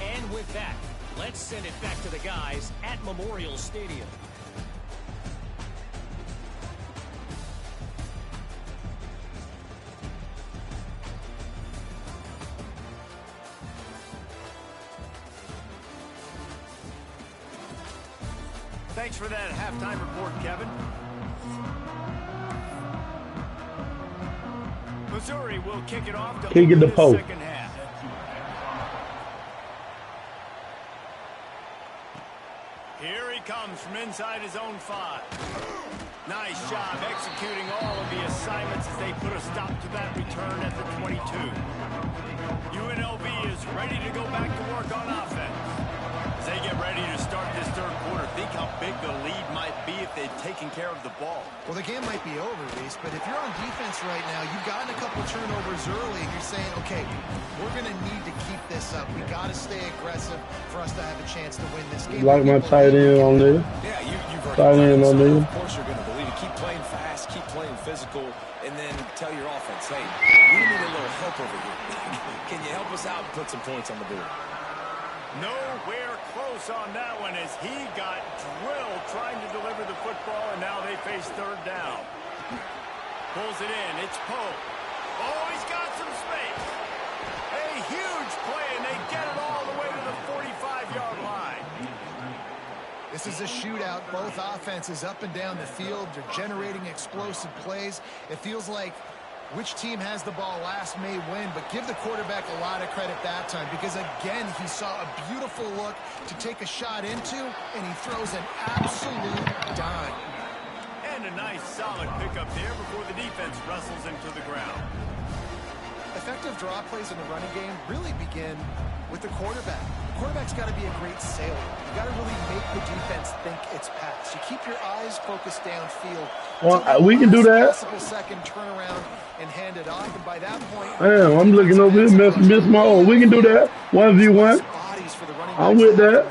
And with that, let's send it back to the guys at Memorial Stadium. Thanks for that halftime report, Kevin. Missouri will kick it off to Kick it open the the post. second half. Here he comes from inside his own 5. Nice job executing all of the assignments as they put a stop to that return at the 22. UNLV is ready to go back to work on offense. As they get ready to start this third quarter, think how big the lead might be if they'd taken care of the ball. Well, the game might be over, Reese, but if you're on defense right now, you've gotten a couple turnovers early, and you're saying, okay, we're going to need to keep this up. We got to stay aggressive for us to have a chance to win this game. Like my tight end on there. Yeah, you've heard Tight end on there. Of course you're going to believe it. Keep playing fast, keep playing physical, and then tell your offense, hey, we need a little help over here. Can you help us out and put some points on the board? Nowhere close on that one as he got drilled trying to deliver the football, and now they face third down. Pulls it in. It's Pope. Oh, he's got some space. A huge play, and they get it all the way to the 45-yard line. This is a shootout. Both offenses up and down the field. They're generating explosive plays. It feels like which team has the ball last may win, but give the quarterback a lot of credit that time because, again, he saw a beautiful look to take a shot into, and he throws an absolute dime. And a nice, solid pickup there before the defense wrestles him to the ground. Effective draw plays in the running game really begin with the quarterback. The quarterback's got to be a great sailor. You got to really make the defense think it's pass. You keep your eyes focused downfield. Well, we can do that. Possible second turnaround and hand it off, and by that point, Damn, I'm looking over here, miss my own. We can do that. 1v1. I'm with that.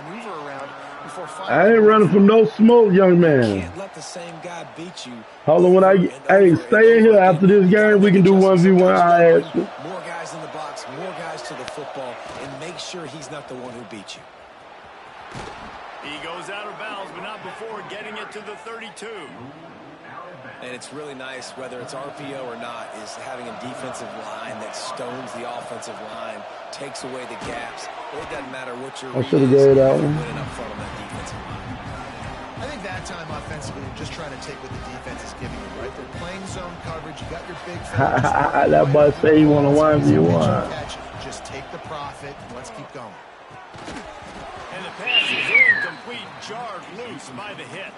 I ain't running from no smoke, young man. Can't let the same guy beat you. Hold on, hey, stay in here after this game. We can do 1v1. I ask you. More guys in the box, more guys to the football, and make sure he's not the one who beat you. He goes out of bounds, but not before getting it to the 32. And it's really nice, whether it's RPO or not, is having a defensive line that stones the offensive line, takes away the gaps. It doesn't matter what your I should have gave that one. winning up front on that defensive line. just trying to take what the defense is giving you, right? They're playing zone coverage. You got your big That boy say you want to 1v1. Just take the profit. Let's keep going. And the pass is incomplete, jarred loose by the hit.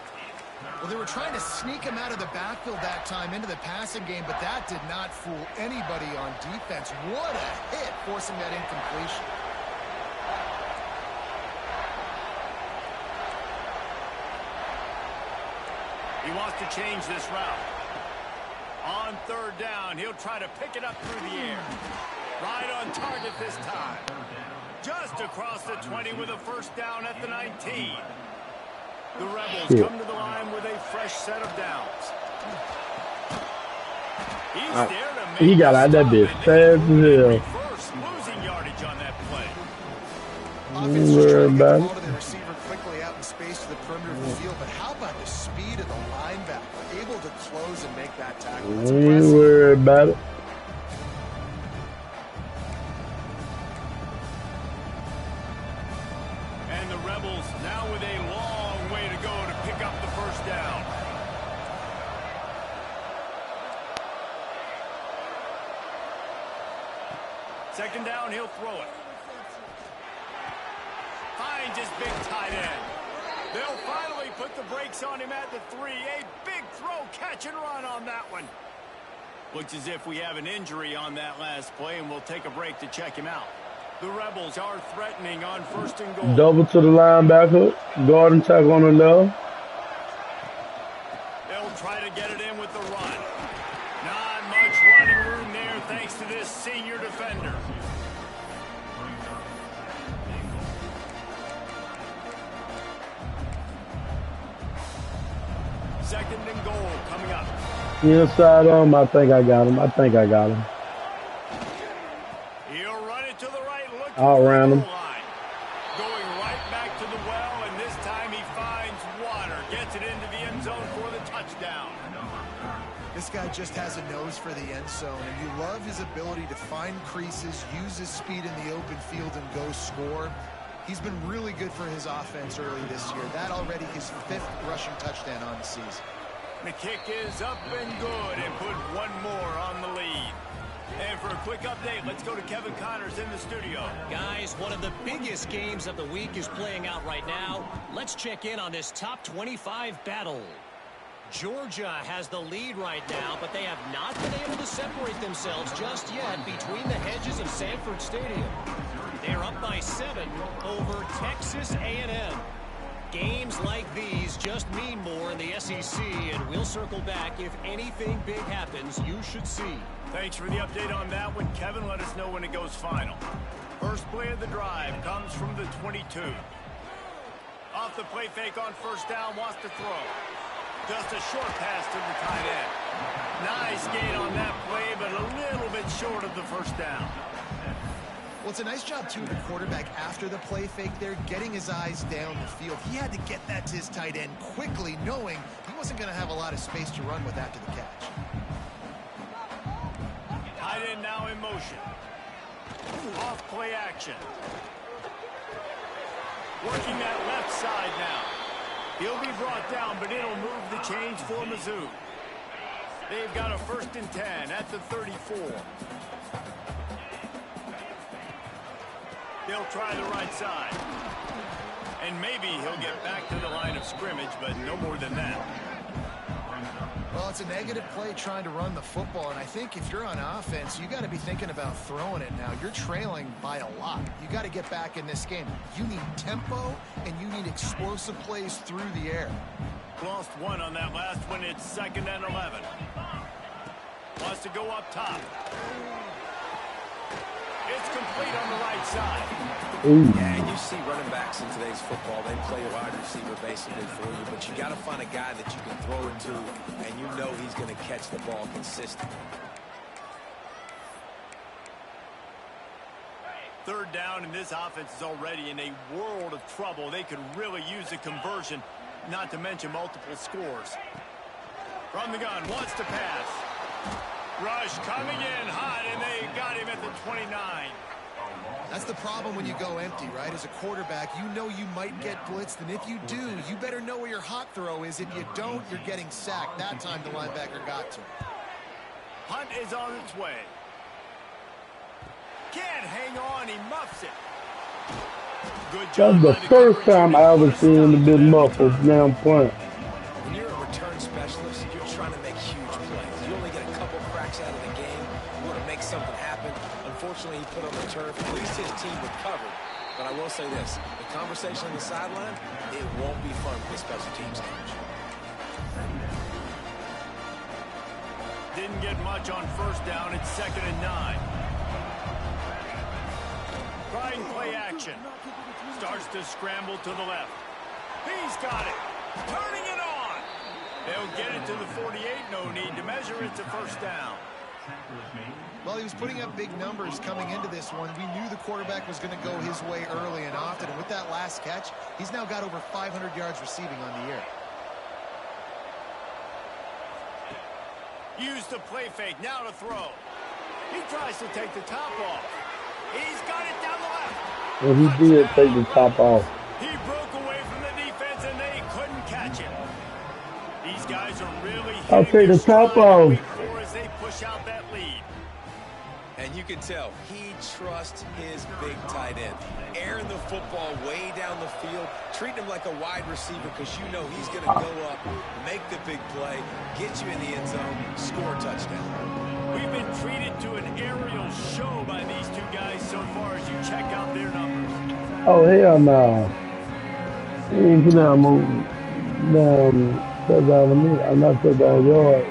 Well, they were trying to sneak him out of the backfield that time into the passing game, but that did not fool anybody on defense. What a hit, forcing that incompletion. He wants to change this route. On third down, he'll try to pick it up through the air. Right on target this time. Just across the 20 with a first down at the 19. The Rebels come to the line with a fresh set of downs. He's there to make he got out that bitch fast as hell. Losing yardage on that play. Offense is trying to get the ball to the receiver quickly out in space to the perimeter of the field, but how about the speed of the linebacker, able to close and make that tackle? That's impressive. Ain't worried about it. And the Rebels now with a long way to go to pick up the first down. Second down, he'll throw it. Finds his big tight end. They'll finally put the brakes on him at the 3. A big throw, catch and run on that one. Looks as if we have an injury on that last play, and we'll take a break to check him out. The Rebels are threatening on first and goal. Double to the linebacker. Guard and tackle on the left. They'll try to get it in with the run. Not much running room there thanks to this senior defender. Second and goal coming up. Inside on him. I think I got him. He'll run it to the right. I'll round him. Going right back to the well, and this time he finds water. Gets it into the end zone for the touchdown. This guy just has a nose for the end zone, and you love his ability to find creases, use his speed in the open field, and go score. He's been really good for his offense early this year. That already his 5th rushing touchdown on the season. The kick is up and good, and put one more on the lead. And for a quick update, let's go to Kevin Connors in the studio. Guys, one of the biggest games of the week is playing out right now. Let's check in on this top 25 battle. Georgia has the lead right now, but they have not been able to separate themselves just yet between the hedges of Sanford Stadium. They're up by 7 over Texas A&M. Games like these just mean more in the SEC, and we'll circle back if anything big happens you should see. Thanks for the update on that one, Kevin. Let us know when it goes final. First play of the drive comes from the 22. Off the play fake on first down, wants to throw. Just a short pass to the tight end. Nice gain on that play, but a little bit short of the first down. Well, it's a nice job, too, of the quarterback after the play fake there, getting his eyes down the field. He had to get that to his tight end quickly, knowing he wasn't going to have a lot of space to run with after the catch. Tight end now in motion. Off play action. Working that left side now. He'll be brought down, but it'll move the chains for Mizzou. They've got a 1st and 10 at the 34. They'll try the right side. And maybe he'll get back to the line of scrimmage, but no more than that. Well, it's a negative play trying to run the football, and I think if you're on offense, you got to be thinking about throwing it now. You're trailing by a lot. You got to get back in this game. You need tempo, and you need explosive plays through the air. Lost one on that last one. It's 2nd and 11. Wants to go up top. It's complete on the right side. Yeah, and you see running backs in today's football, they play a wide receiver basically for you, but you got to find a guy that you can throw it to, and you know he's going to catch the ball consistently. Third down, and this offense is already in a world of trouble. They could really use a conversion, not to mention multiple scores. From the gun, wants to pass. Rush coming in hot, and they got him at the 29. That's the problem when you go empty, right? As a quarterback, you know you might get blitzed, and if you do, you better know where your hot throw is. If you don't, you're getting sacked. That time the linebacker got to him. Hunt is on its way. Can't hang on, he muffs it. Good job. That's the first time I ever seen the big muffled damn punt. When you're a return specialist, you're trying to make huge plays. You only get a couple cracks out of the game. You want to make something happen. Unfortunately, he put on the turf. At least his team recovered. But I will say this, the conversation on the sideline, it won't be fun for the special teams coach. Didn't get much on first down. It's 2nd and 9. Trying play action. Starts to scramble to the left. He's got it. Turning it on. They'll get it to the 48. No need to measure it to first down. Well, he was putting up big numbers coming into this one. We knew the quarterback was going to go his way early and often. And with that last catch, he's now got over 500 yards receiving on the year. Use the play fake. Now to throw. He tries to take the top off. He's got it down the left. And he did take the top off. He broke away from the defense and they couldn't catch him. These guys are really I'll take the top off. as they push out that lead. And you can tell he trusts his big tight end. Airing the football way down the field, treating him like a wide receiver because you know he's going to go up, make the big play, get you in the end zone, score a touchdown. We've been treated to an aerial show by these two guys so far as you check out their numbers. Oh, hell no. He ain't get down, touchdown to me. I'm not touchdown yard.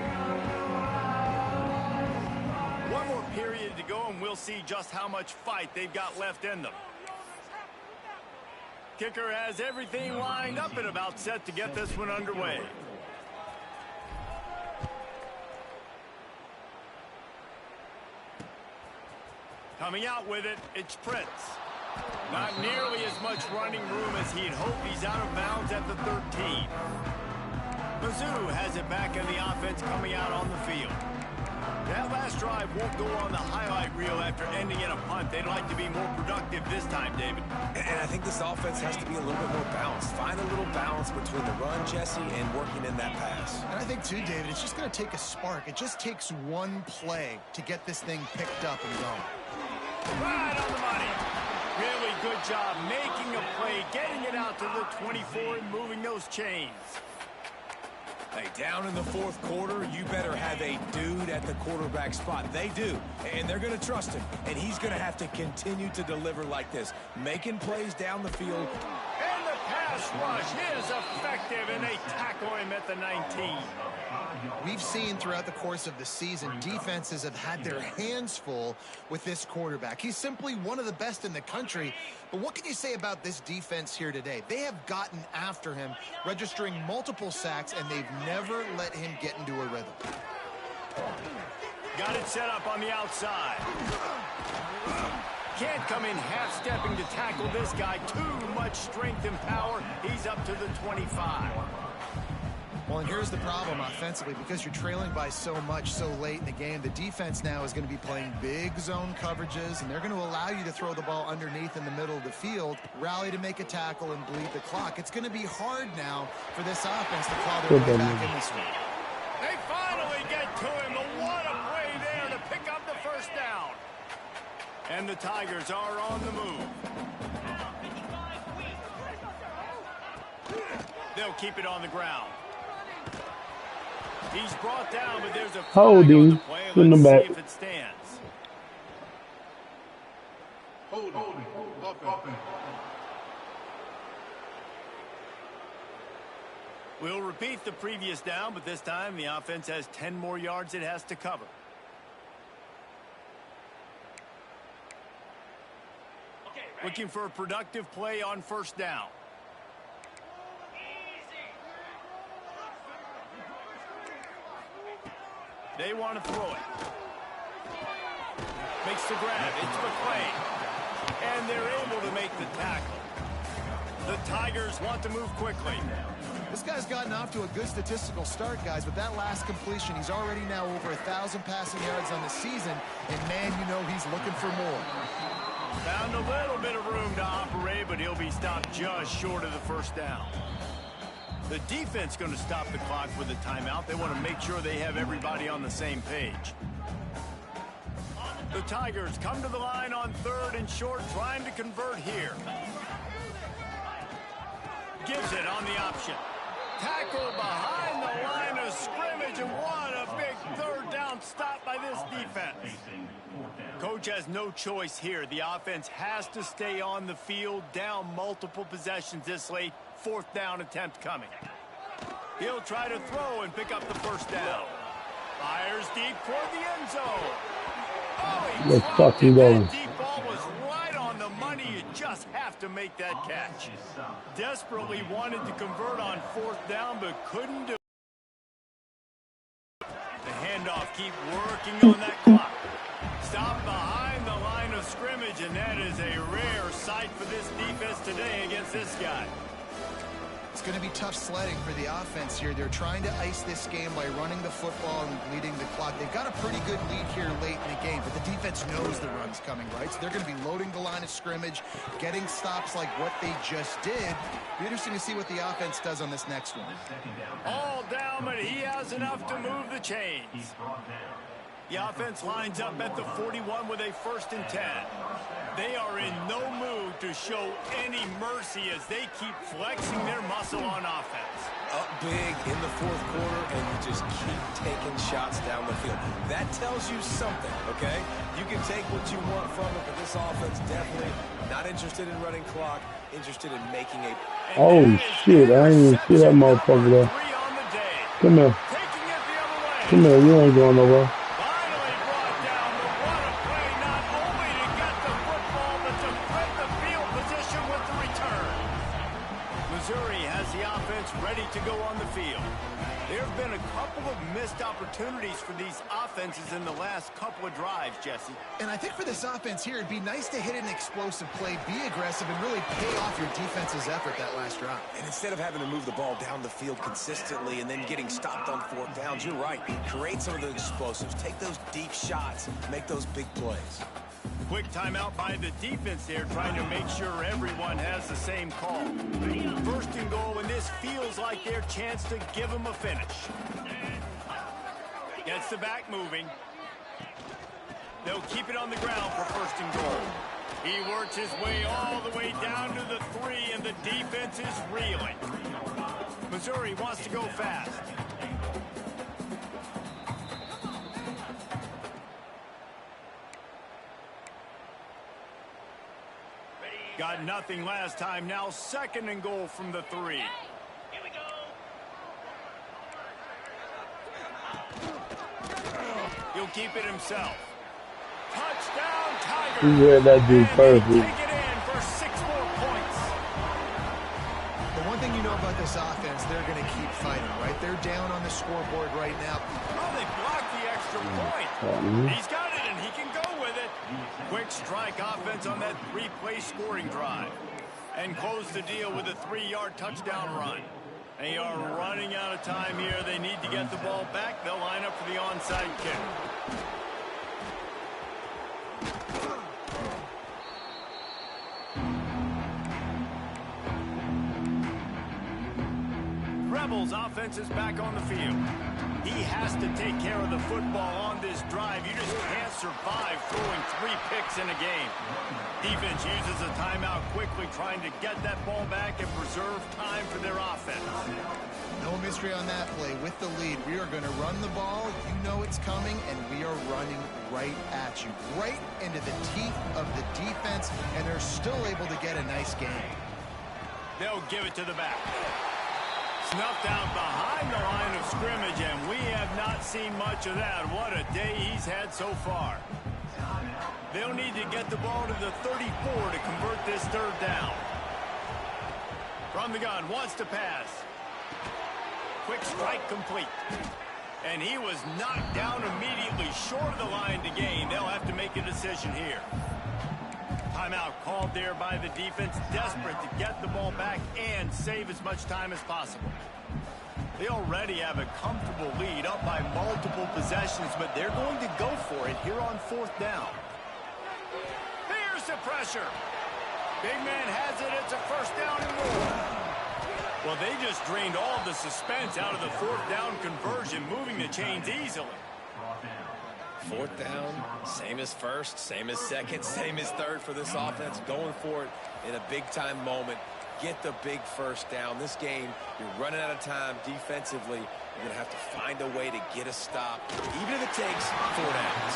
One more period to go, and we'll see just how much fight they've got left in them. Kicker has everything lined up and about set to get this one underway. Coming out with it, it's Prince. Not nearly as much running room as he'd hoped. He's out of bounds at the 13. Gooooo has it back in the offense coming out on the field. That last drive won't go on the highlight reel after ending in a punt. They'd like to be more productive this time, David. And I think this offense has to be a little bit more balanced. Find a little balance between the run, Jesse, and working in that pass. And I think, too, David, it's just going to take a spark. It just takes one play to get this thing picked up and going. Right on the money. Really good job making a play, getting it out to the 24 and moving those chains. Hey, down in the fourth quarter, you better have a dude at the quarterback spot. They do, and they're going to trust him. And he's going to have to continue to deliver like this, making plays down the field. And the pass rush is effective, and they tackle him at the 19. We've seen throughout the course of the season, defenses have had their hands full with this quarterback. He's simply one of the best in the country. But what can you say about this defense here today? They have gotten after him, registering multiple sacks, and they've never let him get into a rhythm. Got it set up on the outside. Can't come in half-stepping to tackle this guy. Too much strength and power. He's up to the 25. Well, and here's the problem offensively. Because you're trailing by so much so late in the game, the defense now is going to be playing big zone coverages, and they're going to allow you to throw the ball underneath in the middle of the field, rally to make a tackle, and bleed the clock. It's going to be hard now for this offense to claw their way back in this one. They finally get to him. What a play there to pick up the first down. And the Tigers are on the move. They'll keep it on the ground. He's brought down, but there's a holding the play. in the Let's back. see if it stands. Holding. We'll repeat the previous down, but this time the offense has 10 more yards it has to cover. Looking for a productive play on first down. They want to throw it. Makes the grab. It's McClain. And they're able to make the tackle. The Tigers want to move quickly. This guy's gotten off to a good statistical start, guys. With that last completion, he's already now over 1,000 passing yards on the season. And, man, you know he's looking for more. Found a little bit of room to operate, but he'll be stopped just short of the first down. The defense going to stop the clock with a timeout. They want to make sure they have everybody on the same page. The Tigers come to the line on 3rd and short, trying to convert here. Gives it on the option. Tackle behind the line of scrimmage, and what a big 3rd down stop by this defense. Coach has no choice here. The offense has to stay on the field, down multiple possessions this late. 4th down attempt coming. He'll try to throw and pick up the first down. Fires deep toward the end zone. Oh, Let's fucking go. That deep ball was right on the money. You just have to make that catch. Desperately wanted to convert on 4th down, but couldn't do it. The handoff, keep working on that clock. Stop behind the line of scrimmage, and that is a rare sight for this defense today against this guy. It's going to be tough sledding for the offense here. They're trying to ice this game by running the football and bleeding the clock. They've got a pretty good lead here late in the game, but the defense knows the run's coming, right? So they're going to be loading the line of scrimmage, getting stops like what they just did. It'll be interesting to see what the offense does on this next one. All down, but he has enough to move the chains. The offense lines up at the 41 with a 1st and 10. They are in no mood to show any mercy as they keep flexing their muscle on offense. Up big in the 4th quarter, and you just keep taking shots down the field. That tells you something, okay? You can take what you want from it, but this offense definitely not interested in running clock, interested in making a... Oh, shit. I didn't even see that motherfucker there. Come here. Come here. You ain't going nowhere. Ready to go on the field. There have been a couple of missed opportunities for these offenses in the last couple of drives, Jesse. And I think for this offense here, it'd be nice to hit an explosive play, be aggressive, and really pay off your defense's effort that last drive. And instead of having to move the ball down the field consistently and then getting stopped on 4th downs, you're right. Create some of the explosives. Take those deep shots. Make those big plays. Quick timeout by the defense there, trying to make sure everyone has the same call. 1st and goal, and this feels like their chance to give them a finish. Gets the back moving. They'll keep it on the ground for 1st and goal. He works his way all the way down to the 3, and the defense is reeling. Missouri wants to go fast. Got nothing last time. Now 2nd and goal from the 3. He'll keep it himself. Touchdown, Tigers. He read that dude perfect. Take it in for 6 more points. The one thing you know about this offense, they're going to keep fighting, right? They're down on the scoreboard right now. Oh, they blocked the extra point. He's got it, and he can go with it. Quick strike offense on that 3-play scoring drive. And close the deal with a 3-yard touchdown run. They are running out of time here. They need to get the ball back. They'll line up for the onside kick. Rebels offense is back on the field. He has to take care of the football on this drive. You just can't survive throwing 3 picks in a game. Defense uses a timeout quickly, trying to get that ball back and preserve time for their offense. No mystery on that play. With the lead, we are going to run the ball. You know it's coming, and we are running right at you, right into the teeth of the defense, and they're still able to get a nice game. They'll give it to the back. Snuffed out behind the line of scrimmage, and we have not seen much of that. What a day he's had so far. They'll need to get the ball to the 34 to convert this 3rd down. From the gun, wants to pass. Quick strike complete. And he was knocked down immediately short of the line to gain. They'll have to make a decision here. Timeout called there by the defense, desperate to get the ball back and save as much time as possible. They already have a comfortable lead, up by multiple possessions, but they're going to go for it here on 4th down. Here's the pressure. Big man has it. It's a first down and more. Well, they just drained all the suspense out of the fourth down conversion, moving the chains easily. Fourth down, same as first, same as second, same as third for this offense. Going for it in a big-time moment. Get the big first down. This game, you're running out of time defensively. You're going to have to find a way to get a stop, even if it takes 4 downs.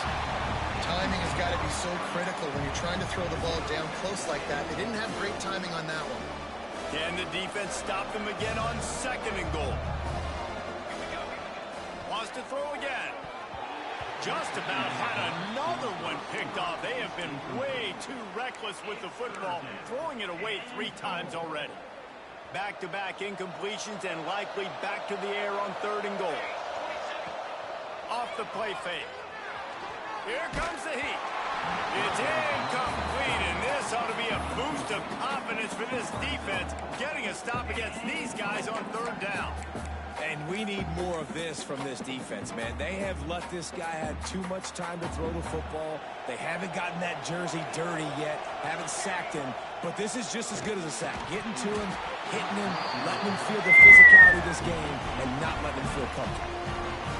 Timing has got to be so critical when you're trying to throw the ball down close like that. They didn't have great timing on that one. Can the defense stop them again on second and goal? Wants to throw again. Just about had another one picked off. They have been way too reckless with the football, throwing it away 3 times already. Back-to-back incompletions and likely back to the air on third and goal. Off the play fake. Here comes the heat. It's incomplete, and this ought to be a boost of confidence for this defense, getting a stop against these guys on third down. And we need more of this from this defense, man. They have let this guy have too much time to throw the football. They haven't gotten that jersey dirty yet, haven't sacked him, but this is just as good as a sack. Getting to him, hitting him, letting him feel the physicality of this game, and not letting him feel comfortable.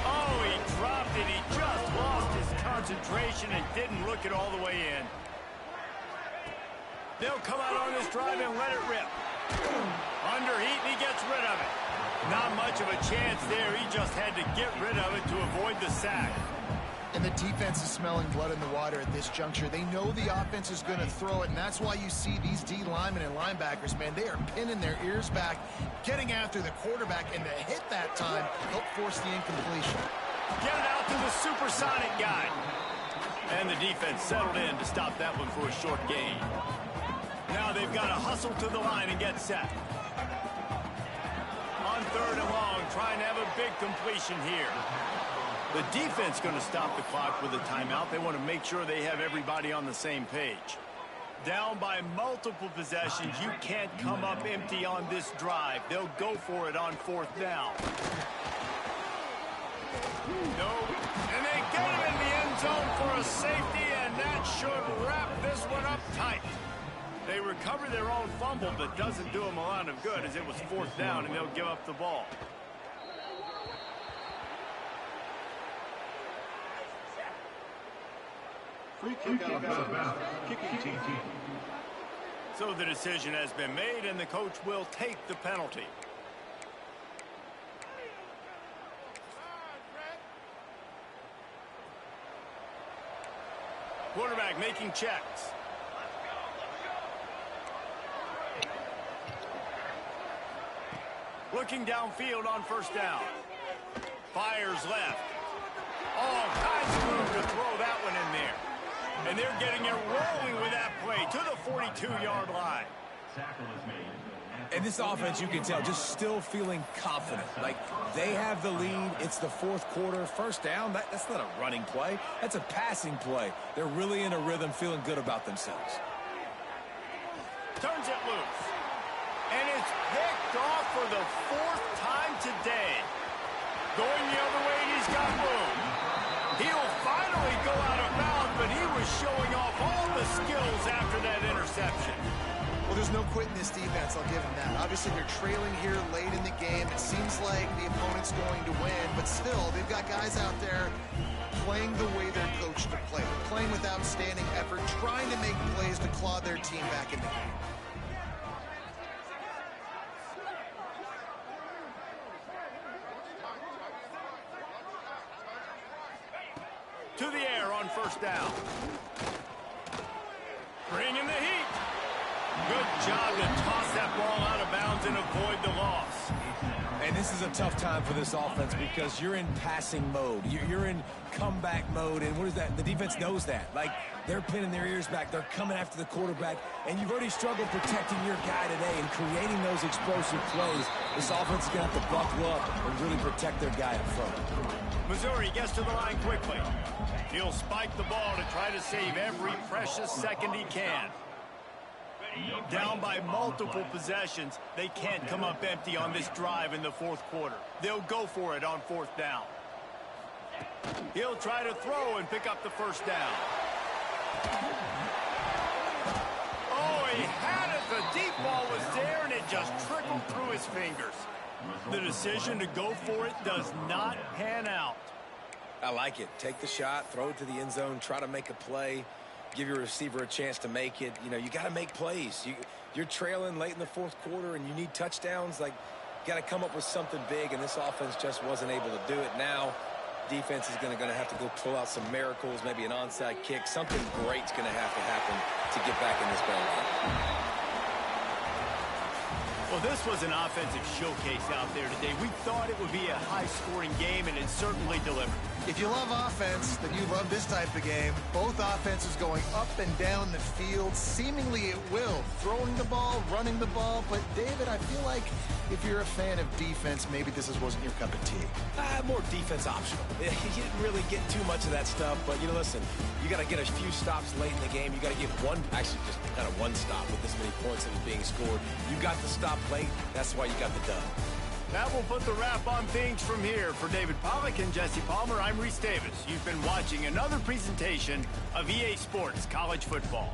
Oh, he dropped it. He just lost his concentration and didn't look it all the way in. They'll come out on this drive and let it rip. Under heat, and he gets rid of it. Not much of a chance there. He just had to get rid of it to avoid the sack. And the defense is smelling blood in the water at this juncture. They know the offense is going to throw it, and that's why you see these D linemen and linebackers, man, they are pinning their ears back, getting after the quarterback, and the hit that time helped force the incompletion. Get it out to the supersonic guy. And the defense settled in to stop that one for a short gain. Now they've got to hustle to the line and get set. On third and long, trying to have a big completion here. The defense going to stop the clock with a timeout. They want to make sure they have everybody on the same page. Down by multiple possessions, you can't come up empty on this drive. They'll go for it on fourth down. No, and they get him in the end zone for a safety, and that should wrap this one up tight. They recover their own fumble, but doesn't do them a lot of good as it was fourth down, and they'll give up the ball. Free kick out of bounds. Kicking team. So the decision has been made, and the coach will take the penalty. Quarterback making checks. Looking downfield on first down. Fires left. All kinds of room to throw that one in there. And they're getting it rolling with that play to the 42-yard line. And this offense, you can tell, just still feeling confident. Like, they have the lead. It's the fourth quarter. First down, that's not a running play. That's a passing play. They're really in a rhythm, feeling good about themselves. Turns it loose. And it's picked off for the fourth time today. Going the other way, and he's got room. He'll finally go out of bounds, but he was showing off all the skills after that interception. Well, there's no quitting this defense, I'll give them that. Obviously, they're trailing here late in the game. It seems like the opponent's going to win, but still, they've got guys out there playing the way they're coached to play. Playing with outstanding effort, trying to make plays to claw their team back in the game. To the air on first down. Bringing the heat. Good job to toss that ball out of bounds and avoid the loss. And this is a tough time for this offense because you're in passing mode. You're in comeback mode, and what is that? The defense knows that. Like, they're pinning their ears back. They're coming after the quarterback, and you've already struggled protecting your guy today and creating those explosive plays. This offense is going to have to buckle up and really protect their guy up front. Missouri gets to the line quickly. He'll spike the ball to try to save every precious second he can. Down by multiple possessions, they can't come up empty on this drive in the fourth quarter. They'll go for it on fourth down. He'll try to throw and pick up the first down. The deep ball was there, and it just trickled through his fingers. The decision to go for it does not pan out. I like it. Take the shot, throw it to the end zone, try to make a play, give your receiver a chance to make it. You know, you got to make plays. You're trailing late in the fourth quarter, and you need touchdowns. Like, got to come up with something big, and this offense just wasn't able to do it. Now, defense is going to have to go pull out some miracles, maybe an onside kick. Something great's going to happen to get back in this ball. Well, this was an offensive showcase out there today. We thought it would be a high-scoring game, and it certainly delivered. If you love offense, then you love this type of game. Both offenses going up and down the field, seemingly at will. Throwing the ball, running the ball. But, David, I feel like if you're a fan of defense, maybe this wasn't your cup of tea. More defense optional. You didn't really get too much of that stuff. But, you know, listen, you got to get a few stops late in the game. You got to get actually just kind of one stop with this many points that was being scored. You got the stop late. That's why you got the dub. That will put the wrap on things from here. For David Pollack and Jesse Palmer, I'm Reese Davis. You've been watching another presentation of EA Sports College Football.